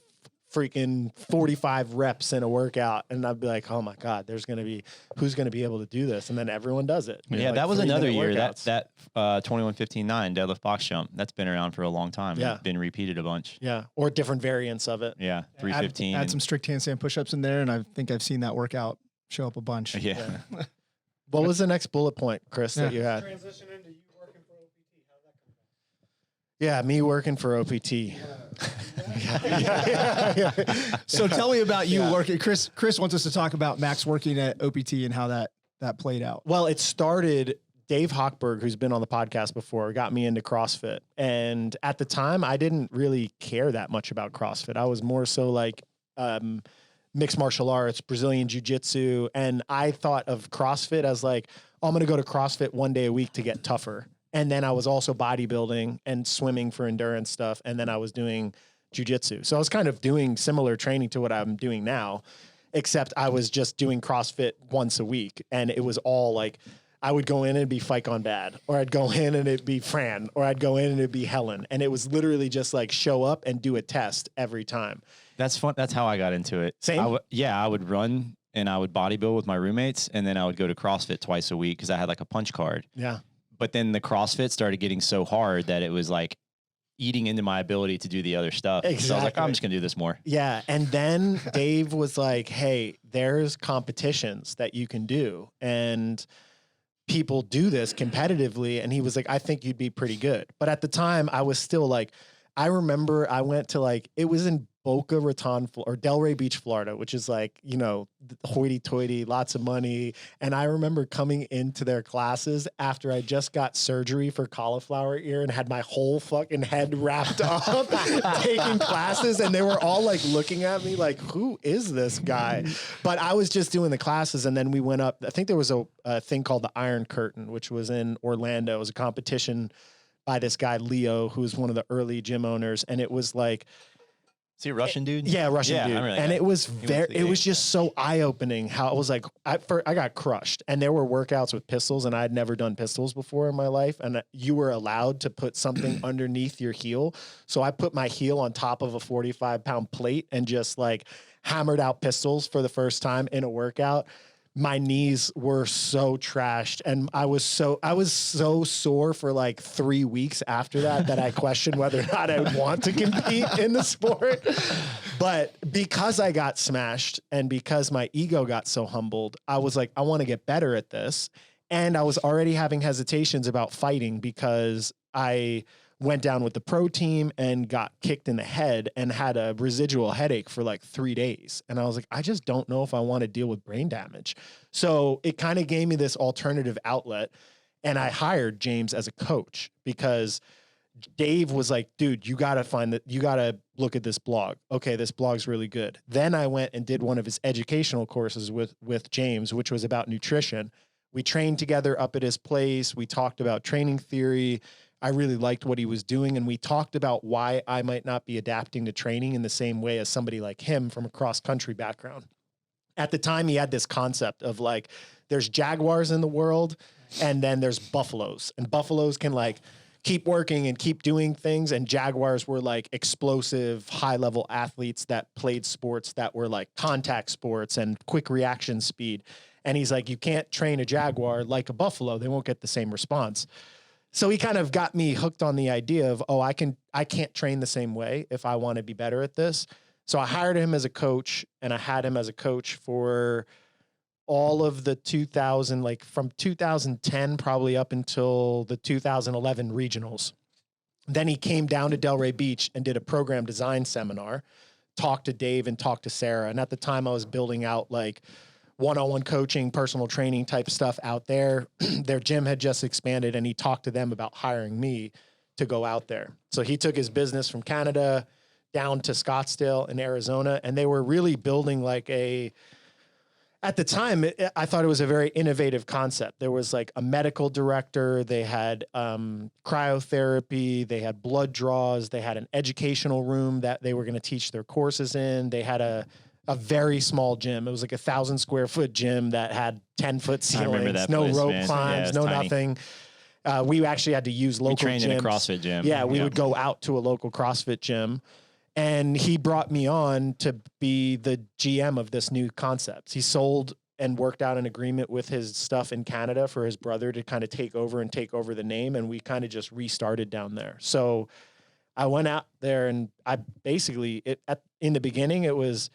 freaking 45 reps in a workout. And I'd be like, oh my God, who's going to be able to do this? And then everyone does it. Yeah, Like that was another year workouts. that 21:15.9 deadlift box jump. That's been around for a long time. Yeah. It's been repeated a bunch. Yeah. Or different variants of it. Yeah. 315. Add some strict handstand push-ups in there, and I think I've seen that workout show up a bunch. Yeah. What was the next bullet point, Chris, that you had? Transition into you working for OPT. How'd that come about? Yeah, me working for OPT. Yeah. So tell me about you working. Chris wants us to talk about Max working at OPT and how that played out. Well, it started. Dave Hochberg, who's been on the podcast before, got me into CrossFit. And at the time, I didn't really care that much about CrossFit. I was more so like mixed martial arts, Brazilian jiu-jitsu. And I thought of CrossFit as like, oh, I'm going to go to CrossFit one day a week to get tougher. And then I was also bodybuilding and swimming for endurance stuff. And then I was doing jiu-jitsu. So I was kind of doing similar training to what I'm doing now, except I was just doing CrossFit once a week. And it was all like, I would go in and it'd be Fike on Bad, or I'd go in and it'd be Fran, or I'd go in and it'd be Helen. And it was literally just like show up and do a test every time. That's fun. That's how I got into it. Same? I would run and I would bodybuild with my roommates, and then I would go to CrossFit twice a week because I had like a punch card. Yeah. But then the CrossFit started getting so hard that it was like eating into my ability to do the other stuff. So I was like, Exactly. I'm just going to do this more. Yeah. And then Dave was like, hey, there's competitions that you can do. And people do this competitively. And he was like, I think you'd be pretty good. But at the time, I was still like, I remember I went to like, it was in Boca Raton or Delray Beach, Florida, which is like, you know, hoity-toity, lots of money. And I remember coming into their classes after I just got surgery for cauliflower ear and had my whole fucking head wrapped up, taking classes. And they were all like looking at me like, who is this guy? But I was just doing the classes. And then we went up. I think there was a thing called the Iron Curtain, which was in Orlando. It was a competition by this guy, Leo, who was one of the early gym owners. And it was like, Is he a Russian dude? yeah, Russian dude. I remember that And guy. it was went to very, the it was game, just so eye-opening how it was like, I got crushed. And there were workouts with pistols, and I had never done pistols before in my life. And you were allowed to put something underneath your heel. So I put my heel on top of a 45-pound plate and just like hammered out pistols for the first time in a workout. My knees were so trashed, and I was so sore for like 3 weeks after that I questioned whether or not I would want to compete in the sport. But because I got smashed and because my ego got so humbled, I was like, I want to get better at this. And I was already having hesitations about fighting because I went down with the pro team and got kicked in the head and had a residual headache for like 3 days. And I was like, I just don't know if I want to deal with brain damage. So it kind of gave me this alternative outlet. And I hired James as a coach because Dave was like, dude, you got to look at this blog. Okay, this blog's really good. Then I went and did one of his educational courses with James, which was about nutrition. We trained together up at his place. We talked about training theory. I really liked what he was doing. And we talked about why I might not be adapting to training in the same way as somebody like him from a cross-country background. At the time, he had this concept of like, there's jaguars in the world, and then there's buffaloes. And buffaloes can like keep working and keep doing things. And jaguars were like explosive, high-level athletes that played sports that were like contact sports and quick reaction speed. And he's like, you can't train a jaguar like a buffalo. They won't get the same response. So he kind of got me hooked on the idea of, I can't train the same way if I want to be better at this. So I hired him as a coach, and I had him as a coach for all of the from 2010 probably up until the 2011 regionals. Then he came down to Delray Beach and did a program design seminar, talked to Dave and talked to Sarah. And at the time I was building out like one-on-one coaching, personal training type stuff out there. Their gym had just expanded, and he talked to them about hiring me to go out there. So he took his business from Canada down to Scottsdale in Arizona, and they were really building like at the time, I thought it was a very innovative concept. There was like a medical director, they had cryotherapy, they had blood draws, they had an educational room that they were going to teach their courses in. They had a very small gym. It was like 1,000 square foot gym that had 10-foot ceilings, no rope climbs, no nothing. We actually had to use local gyms. We trained in a CrossFit gym. Yeah, we would go out to a local CrossFit gym. And he brought me on to be the GM of this new concept. He sold and worked out an agreement with his stuff in Canada for his brother to kind of take over the name. And we kind of just restarted down there. So I went out there and I basically, in the beginning, it was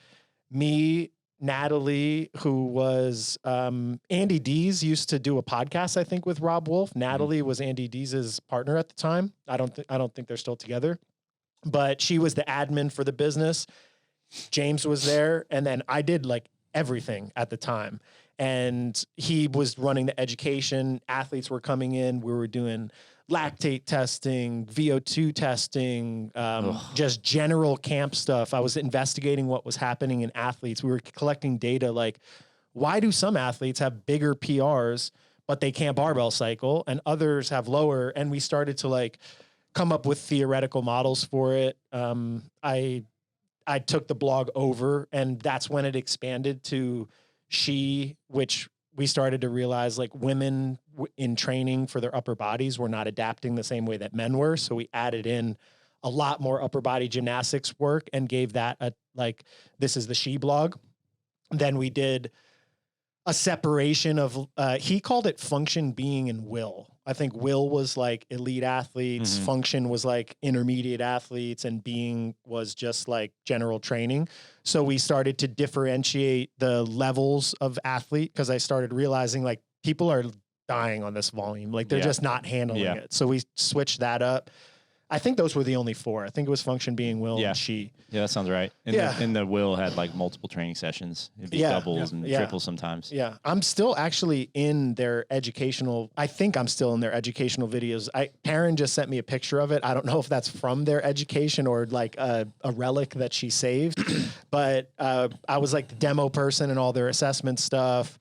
me, Natalie, who was Andy Dees used to do a podcast, I think, with Rob Wolf. Natalie was Andy Dees' partner at the time. I don't think they're still together, but she was the admin for the business. James was there, and then I did like everything at the time. And he was running the education. Athletes were coming in. We were doing lactate testing, VO2 testing, just general camp stuff. I was investigating what was happening in athletes. We were collecting data like, why do some athletes have bigger PRs, but they can't barbell cycle, and others have lower? And we started to like come up with theoretical models for it. I took the blog over, and that's when it expanded to which we started to realize like women in training for their upper bodies were not adapting the same way that men were. So we added in a lot more upper body gymnastics work and gave that this is the she blog. Then we did a separation of, he called it function, being, and will. I think will was like elite athletes, function was like intermediate athletes, and being was just like general training. So we started to differentiate the levels of athlete, because I started realizing like people are dying on this volume. Like they're just not handling it. So we switched that up. I think those were the only four. I think it was function, being, will, and she. Yeah, that sounds right. And the will had like multiple training sessions. It'd be doubles and triples sometimes. Yeah. I'm still actually in their educational, I think I'm still in their educational videos. Perrin just sent me a picture of it. I don't know if that's from their education or like a relic that she saved, but I was like the demo person and all their assessment stuff.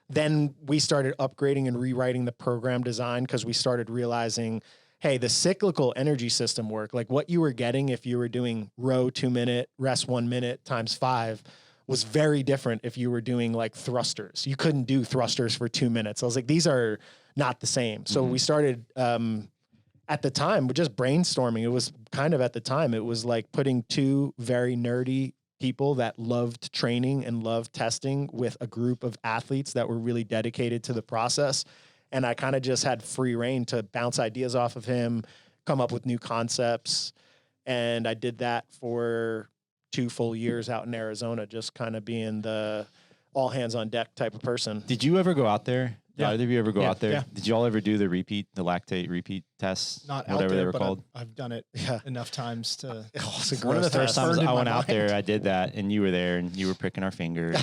Then we started upgrading and rewriting the program design, because we started realizing, hey, the cyclical energy system work, like what you were getting if you were doing row 2 minute, rest 1 minute times 5, was very different if you were doing like thrusters. You couldn't do thrusters for 2 minutes. I was like, these are not the same. So we started, at the time, we're just brainstorming. It was kind of, at the time, it was like putting two very nerdy people that loved training and loved testing with a group of athletes that were really dedicated to the process. And I kind of just had free reign to bounce ideas off of him, come up with new concepts. And I did that for 2 full years out in Arizona, just kind of being the all hands on deck type of person. Did you ever go out there? Yeah. Either of you ever go out there? Yeah. Did you all ever do the lactate repeat tests? Not whatever out there, they were but called. I've done it enough times to. One of the first times Burned in I my went out mind. there, I did that, and you were there, and you were pricking our finger.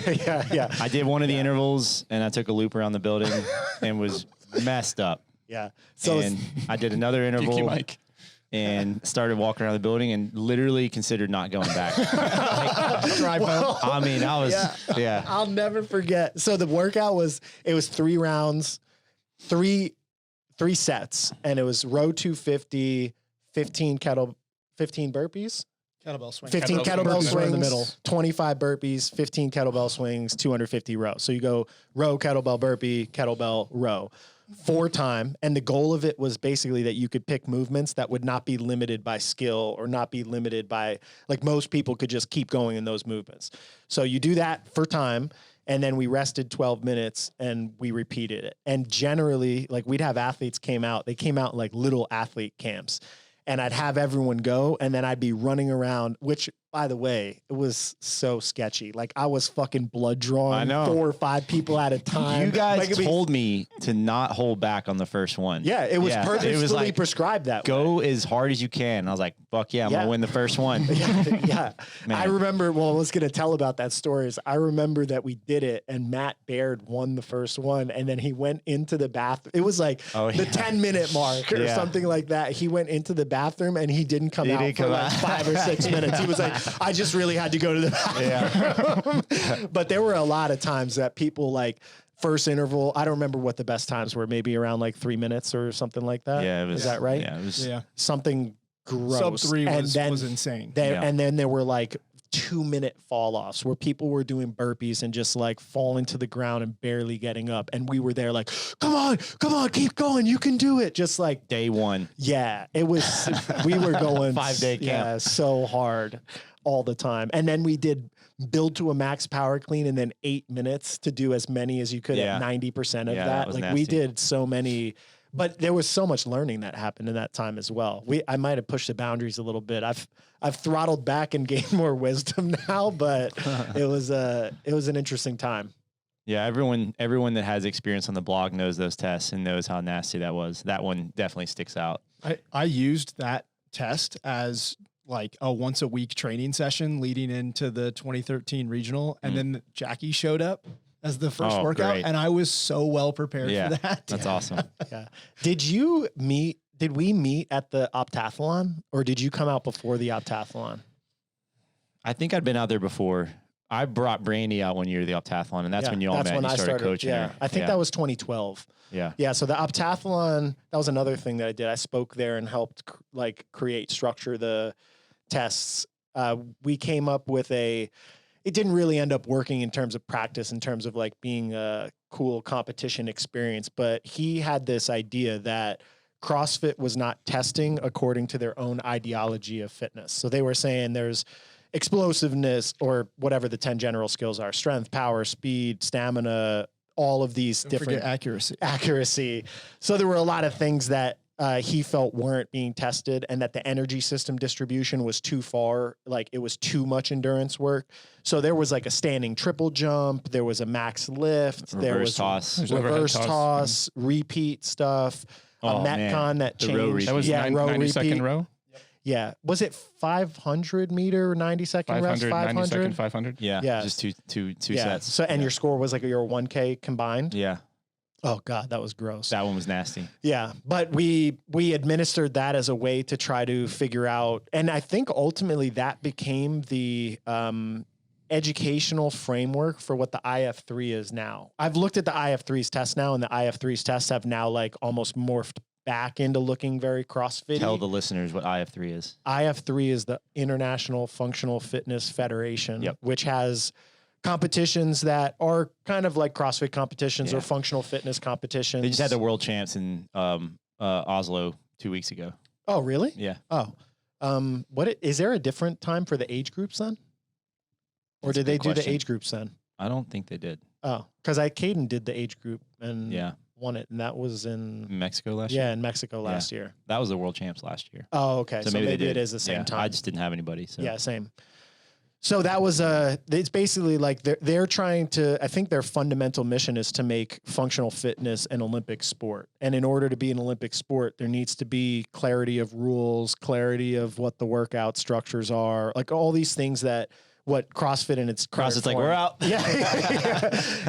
yeah. I did one of the intervals, and I took a loop around the building and was messed up. Yeah. So and I did another interval and started walking around the building and literally considered not going back. Drive home. I mean, I was, I'll never forget. So the workout was 3 rounds, three sets, and it was row 250, 15 burpees. Kettlebell swing. 15 kettlebell swings in the middle. 25 burpees, 15 kettlebell swings, 250 row. So you go row, kettlebell, burpee, kettlebell, row. 4 times. And the goal of it was basically that you could pick movements that would not be limited by skill or not be limited by, like most people could just keep going in those movements. So you do that for time. And then we rested 12 minutes and we repeated it. And generally, like we'd have athletes they came out like little athlete camps. And I'd have everyone go, and then I'd be running around, which, by the way, it was so sketchy. Like I was fucking blood drawing 4 or 5 people at a time. You guys told me to not hold back on the first one. Yeah, it was purposefully it was like, prescribed that go way. as hard as you can. And I was like, fuck yeah, I'm going to win the first one. Yeah. Man. I remember, I was going to tell about that story. I remember that we did it, and Matt Baird won the first one, and then he went into the bathroom. It was like the 10-minute mark or something like that. He went into the bathroom, and he didn't come out for like 5 or 6 minutes. He was like, I just really had to go to the bathroom. But there were a lot of times that people like first interval, I don't remember what the best times were, maybe around like 3 minutes or something like that. Yeah, is that right? Yeah, it was something gross. Sub 3 and was then insane. And then there were like 2-minute fall offs where people were doing burpees and just like falling to the ground and barely getting up. And we were there like, come on, keep going. You can do it. Just like Day one. yeah, it was, we were going 5-day camp. Yeah, so hard all the time. And then we did build to a max power clean and then 8 minutes to do as many as you could Yeah. at 90% of Yeah, that that. was Like nasty. we did so many, but there was so much learning that happened in that time as well. I might have pushed the boundaries a little bit. I've throttled back and gained more wisdom now, but it was an interesting time. Yeah, everyone that has experience on the blog knows those tests and knows how nasty that was. That one definitely sticks out. I used that test as like a once a week training session leading into the 2013 regional. And then Jackie showed up as the first Oh, workout. great. And I was so well prepared Yeah, for that. that's awesome. Yeah. Did we meet at the Optathlon or did you come out before the Optathlon? I think I'd been out there before. I brought Brandy out one year to the Optathlon, and that's when you all met and you started coaching Yeah, her. I think that was 2012. Yeah. Yeah, so the Optathlon, that was another thing that I did. I spoke there and helped structure the tests. We came up with it didn't really end up working in terms of practice, in terms of like being a cool competition experience, but he had this idea that CrossFit was not testing according to their own ideology of fitness. So they were saying there's explosiveness or whatever the 10 general skills are, strength, power, speed, stamina, all of these Don't different forget accuracy. So there were a lot of things that he felt weren't being tested and that the energy system distribution was too far. Like it was too much endurance work. So there was like a standing triple jump. There was a max lift. There Reverse was toss. There's reverse overhead toss, repeat stuff. Oh, a man. Metcon that The row changed. repeat. That was yeah, row 90-second repeat. row? Yeah. Was it 500 meter, 90-second reps? 500, 90 second, 500? Yeah. Yeah. Just two Yeah. sets. So, and yeah. your score was like your 1K combined? Yeah. Oh God, that was gross. That one was nasty. Yeah, but we administered that as a way to try to figure out, and I think ultimately that became the educational framework for what the IF3 is now. I've looked at the IF3's test now, and the IF3's tests have now like almost morphed back into looking very CrossFit. Tell the listeners what IF3 is. IF3 is the International Functional Fitness Federation, Yep. which has competitions that are kind of like CrossFit competitions Yeah. or functional fitness competitions. They just had the world champs in Oslo 2 weeks ago. Oh, really? Yeah. Oh, is there a different time for the age groups then? Or That's a did they good do the question. age groups then? I don't think they did. Oh, because Caden did the age group and Yeah. won it, and that was in Mexico last year. in Mexico last year. That was the world champs last year. Oh, okay. So, maybe they it did. is the same Yeah, time. I just didn't have anybody. So Yeah, same. So that was it's basically like they're trying to, I think their fundamental mission is to make functional fitness an Olympic sport. And in order to be an Olympic sport, there needs to be clarity of rules, clarity of what the workout structures are, like all these things that what CrossFit and its current CrossFit's like, form- we're out.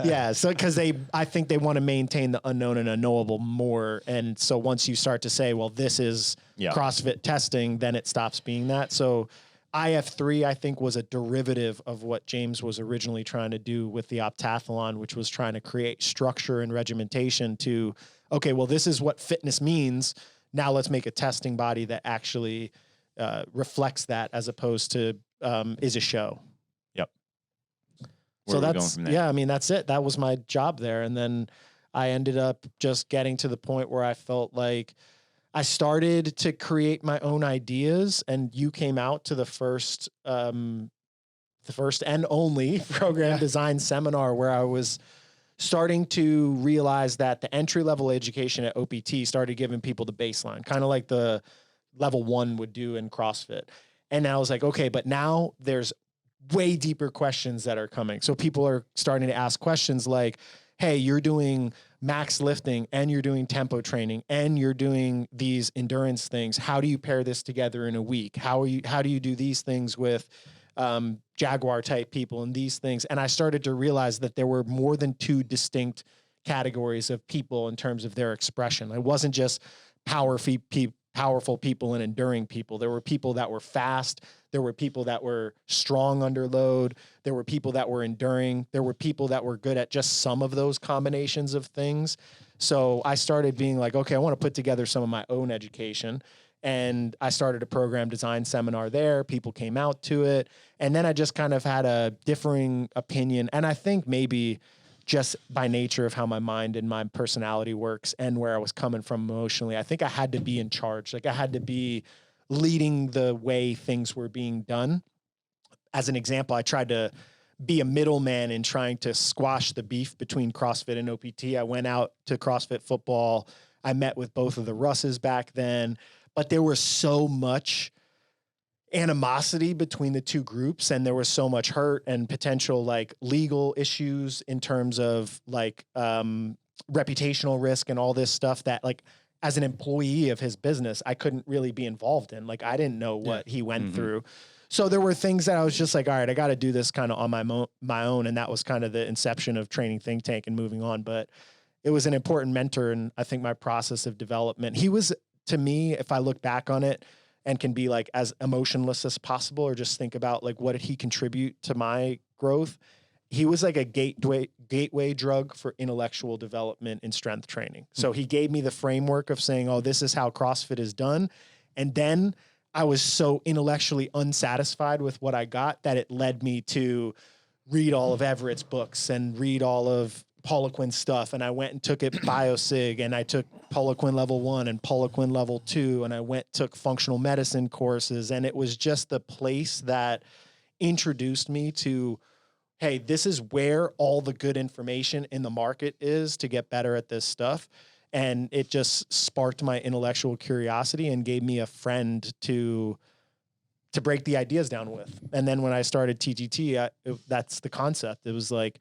Yeah. So because I think they want to maintain the unknown and unknowable more. And so once you start to say, well, this is Yeah. CrossFit testing, then it stops being that. So IF3, I think, was a derivative of what James was originally trying to do with the Optathlon, which was trying to create structure and regimentation to, okay, well, this is what fitness means. Now let's make a testing body that actually reflects that as opposed to is a show. Yep. So Where are we going that's, from there? yeah, I mean, that's it. That was my job there. And then I ended up just getting to the point where I felt like I started to create my own ideas, and you came out to the first and only program design seminar where I was starting to realize that the entry level education at OPT started giving people the baseline, kind of like the level 1 would do in CrossFit. And I was like, okay, but now there's way deeper questions that are coming. So people are starting to ask questions like, hey, you're doing max lifting and you're doing tempo training and you're doing these endurance things. How do you pair this together in a week? How do you do these things with Jaguar type people and these things? And I started to realize that there were more than 2 distinct categories of people in terms of their expression. It wasn't just powerful people and enduring people. There were people that were fast. There were people that were strong under load. There were people that were enduring. There were people that were good at just some of those combinations of things. So I started being like, okay, I want to put together some of my own education. And I started a program design seminar there. People came out to it. And then I just kind of had a differing opinion. And I think maybe just by nature of how my mind and my personality works and where I was coming from emotionally, I think I had to be in charge. Like I had to be leading the way things were being done. As an example, I tried to be a middleman in trying to squash the beef between CrossFit and OPT. I went out to CrossFit football. I met with both of the Russes back then, but there was so much animosity between the two groups, and there was so much hurt and potential like legal issues in terms of like reputational risk and all this stuff that like as an employee of his business, I couldn't really be involved in. Like I didn't know what he went through. So there were things that I was just like, all right, I got to do this kind of on my own. And that was kind of the inception of Training Think Tank and moving on. But it was an important mentor. And I think my process of development, he was, to me, if I look back on it and can be like as emotionless as possible, or just think about like, what did he contribute to my growth? He was like a gateway drug for intellectual development and strength training. So he gave me the framework of saying, oh, this is how CrossFit is done. And then I was so intellectually unsatisfied with what I got that it led me to read all of Everett's books and read all of Paula Quinn's stuff. And I went and took it BioSig, and I took Paula Quinn level 1 and Paula Quinn level 2. And I took functional medicine courses. And it was just the place that introduced me to, hey, this is where all the good information in the market is to get better at this stuff. And it just sparked my intellectual curiosity and gave me a friend to break the ideas down with. And then when I started TTT, that's the concept. It was like,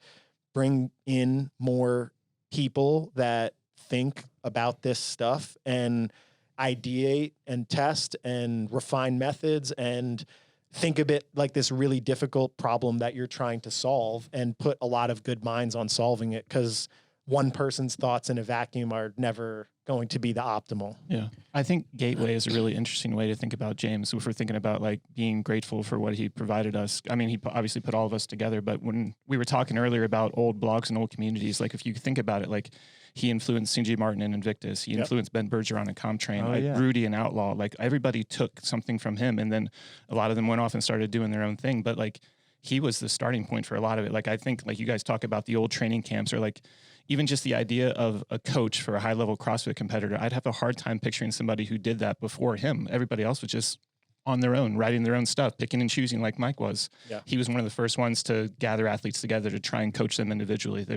bring in more people that think about this stuff and ideate and test and refine methods and think of it like this really difficult problem that you're trying to solve, and put a lot of good minds on solving it, because one person's thoughts in a vacuum are never going to be the optimal. Yeah. I think gateway is a really interesting way to think about James. If we're thinking about like being grateful for what he provided us. I mean, he obviously put all of us together, but when we were talking earlier about old blogs and old communities, like if you think about it, like he influenced CJ Martin and Invictus. He influenced Ben Bergeron and ComTrain, Rudy and Outlaw. Like everybody took something from him, and then a lot of them went off and started doing their own thing. But like he was the starting point for a lot of it. Like I think like you guys talk about the old training camps, or like even just the idea of a coach for a high-level CrossFit competitor. I'd have a hard time picturing somebody who did that before him. Everybody else was just on their own, writing their own stuff, picking and choosing like Mike was. Yeah. He was one of the first ones to gather athletes together to try and coach them individually.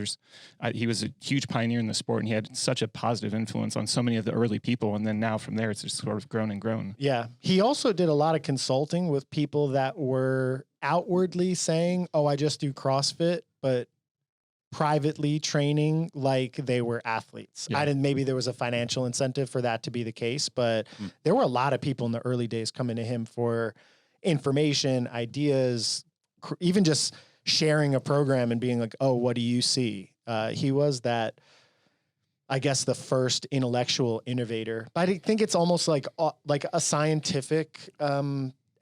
He was a huge pioneer in the sport, and he had such a positive influence on so many of the early people. And then now from there, it's just sort of grown and grown. Yeah. He also did a lot of consulting with people that were outwardly saying, oh, I just do CrossFit, but privately training like they were athletes. Yeah. Maybe there was a financial incentive for that to be the case, but there were a lot of people in the early days coming to him for information, ideas, even just sharing a program and being like, oh, what do you see? He was that, I guess, the first intellectual innovator. But I think it's almost like a scientific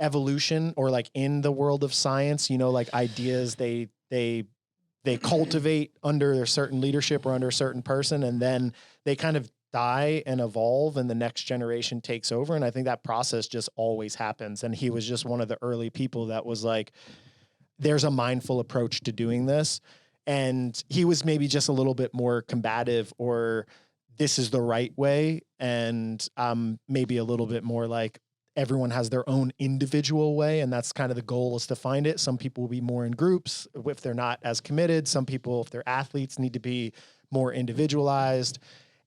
evolution, or like in the world of science, you know, like ideas, they cultivate under a certain leadership or under a certain person, and then they kind of die and evolve, and the next generation takes over. And I think that process just always happens. And he was just one of the early people that was like, there's a mindful approach to doing this. And he was maybe just a little bit more combative, or this is the right way. And maybe a little bit more like, everyone has their own individual way, and that's kind of the goal, is to find it. Some people will be more in groups if they're not as committed. Some people, if they're athletes, need to be more individualized.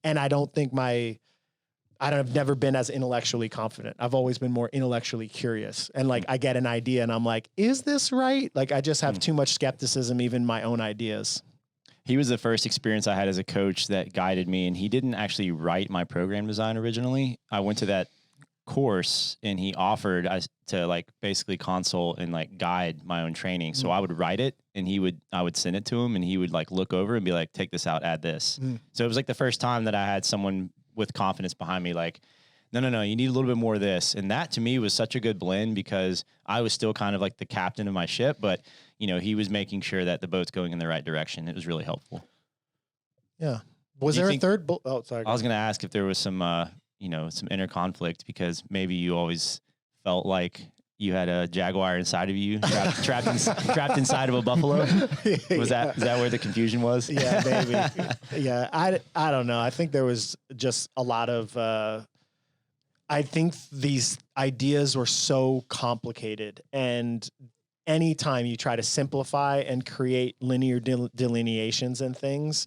And I don't think I've never been as intellectually confident. I've always been more intellectually curious. And like, I get an idea and I'm like, is this right? Like, I just have too much skepticism, even my own ideas. He was the first experience I had as a coach that guided me, and he didn't actually write my program design originally. I went to that course and he offered us to like basically consult and like guide my own training. So I would write it, and I would send it to him, and he would like look over and be like, take this out, add this. So it was like the first time that I had someone with confidence behind me, like, no, you need a little bit more of this. And that to me was such a good blend, because I was still kind of like the captain of my ship, but you know, he was making sure that the boat's going in the right direction. It was really helpful. Yeah. Was there a third? Oh, sorry. I was going to ask if there was some some inner conflict because maybe you always felt like you had a jaguar inside of you, trapped inside of a buffalo. Is that where the confusion was? Yeah, maybe. Yeah, I don't know. I think there was just a lot of. I think these ideas were so complicated, and anytime you try to simplify and create linear delineations and things,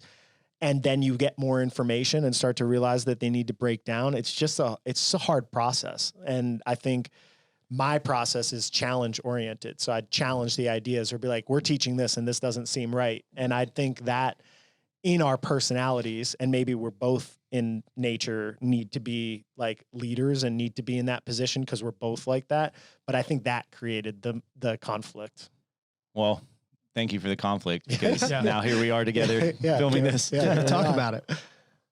and then you get more information and start to realize that they need to break down, it's a hard process. And I think my process is challenge oriented. So I'd challenge the ideas or be like, we're teaching this and this doesn't seem right. And I think that in our personalities, and maybe we're both in nature, need to be like leaders and need to be in that position because we're both like that. But I think that created the conflict. Well, thank you for the conflict because now here we are together filming this. Yeah, talk about it.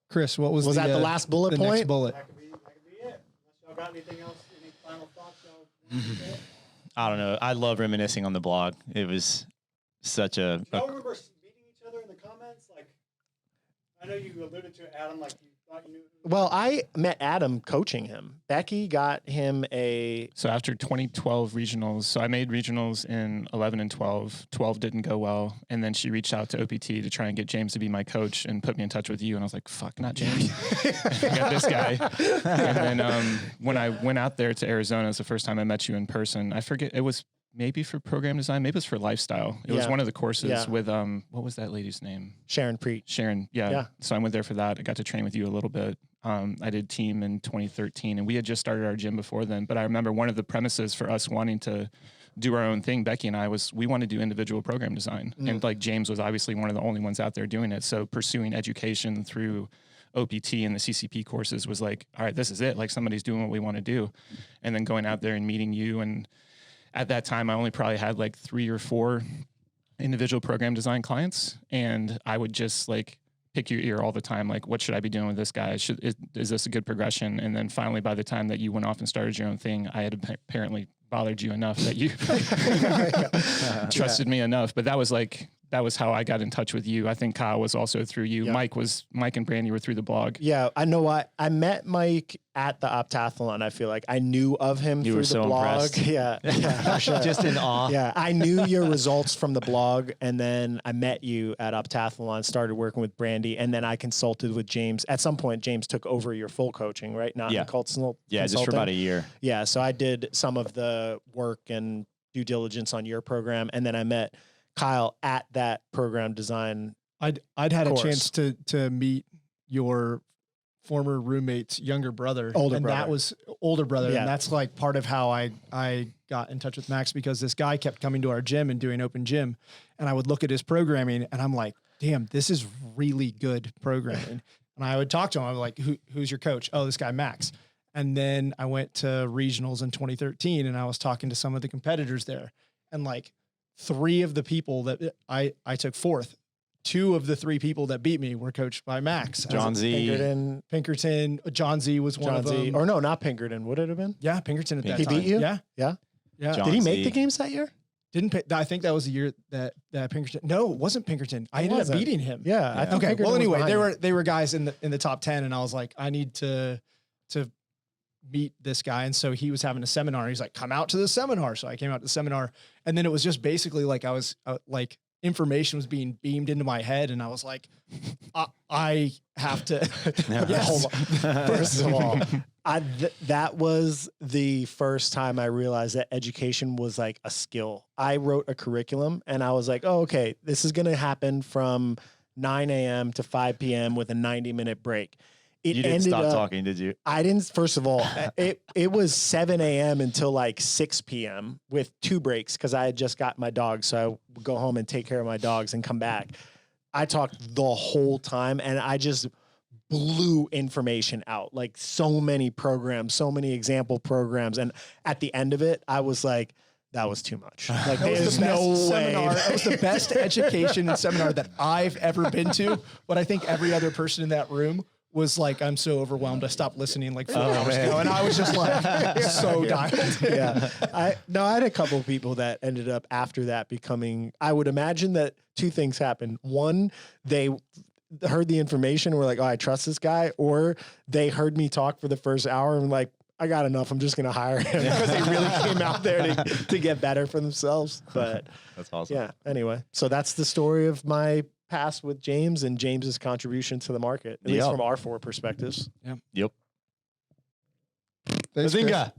Chris, what was that the last bullet point? Next bullet. That could be it. Unless y'all got anything else, any final thoughts? I don't know. I love reminiscing on the blog. It was such a. Do y'all remember meeting each other in the comments? Like, I know you alluded to Adam, like you thought you knew. Well, I met Adam coaching him. Becky got him So after 2012 regionals, so I made regionals in 11 and 12. 12 didn't go well. And then she reached out to OPT to try and get James to be my coach and put me in touch with you. And I was like, fuck, not James. I got this guy. And then when I went out there to Arizona, it was the first time I met you in person. I forget, it was maybe for program design, maybe it was for lifestyle. It was one of the courses with, what was that lady's name? Sharon Preet. Sharon, yeah. So I went there for that. I got to train with you a little bit. I did team in 2013 and we had just started our gym before then. But I remember one of the premises for us wanting to do our own thing, Becky and I, was we wanted to do individual program design. And like James was obviously one of the only ones out there doing it. So pursuing education through OPT and the CCP courses was like, all right, this is it. Like somebody's doing what we want to do. And then going out there and meeting you. And at that time, I only probably had like 3 or 4 individual program design clients. And I would just like pick your ear all the time. Like, what should I be doing with this guy? Is this a good progression? And then finally, by the time that you went off and started your own thing, I had apparently bothered you enough that you trusted me enough. But that was how I got in touch with you. I think Kyle was also through you. Yeah. Mike and Brandy were through the blog. Yeah, I know. I met Mike at the Optathlon. I feel like I knew of him through the blog. Impressed. Yeah, Just in awe. Yeah, I knew your results from the blog, and then I met you at Optathlon, started working with Brandy, and then I consulted with James. At some point, James took over your full coaching, right? Not Yeah, just for about a year. Yeah, so I did some of the work and due diligence on your program, and then I met Kyle at that program design. I'd had course. a chance to meet your former roommate's younger brother. Older brother. And that's like part of how I got in touch with Max, because this guy kept coming to our gym and doing open gym. And I would look at his programming and I'm like, damn, this is really good programming. And I would talk to him. I was like, who's your coach? Oh, this guy, Max. And then I went to regionals in 2013 and I was talking to some of the competitors there, and like 3 of the people that I took 4th, 2 of the 3 people that beat me were coached by Max. John Z. Pinkerton. John Z was one of them. Or no, not Pinkerton. Would it have been? Yeah, Pinkerton at that He time. beat you? Yeah. Yeah. Yeah. Did he make Z. the games that year? I think that was the year that Pinkerton. No, it wasn't Pinkerton. I ended up beating him. Yeah. I think Okay. Pinkerton Well, was anyway, behind they were guys in the top 10, and I was like, I need to meet this guy. And so he was having a seminar. He's like, come out to the seminar. So I came out to the seminar, and then it was just basically like I was like information was being beamed into my head, and I was like, I have to. Hold on. First of all, that was the first time I realized that education was like a skill. I wrote a curriculum, and I was like, oh, okay, this is going to happen from 9 a.m. to 5 p.m. with a 90-minute break. You didn't stop talking, did you? I didn't. First of all, it was 7 a.m. until like 6 p.m. with 2 breaks because I had just got my dogs. So I would go home and take care of my dogs and come back. I talked the whole time, and I just blew information out. Like so many programs, so many example programs. And at the end of it, I was like, that was too much. Like there's no way. That was the best education and seminar that I've ever been to. But I think every other person in that room was like, I'm so overwhelmed. I stopped listening like 4 hours ago. And I was just like, so dialed. Yeah. I had a couple of people that ended up after that becoming, I would imagine that 2 things happened. One, they heard the information and were like, oh, I trust this guy, or they heard me talk for the first hour and like, I got enough. I'm just going to hire him because they really came out there to get better for themselves. But that's awesome. Yeah. Anyway, so that's the story of my past with James and James's contribution to the market, at least from our 4 perspectives. Yeah. Yep. Thanks, Chris. Bazinga.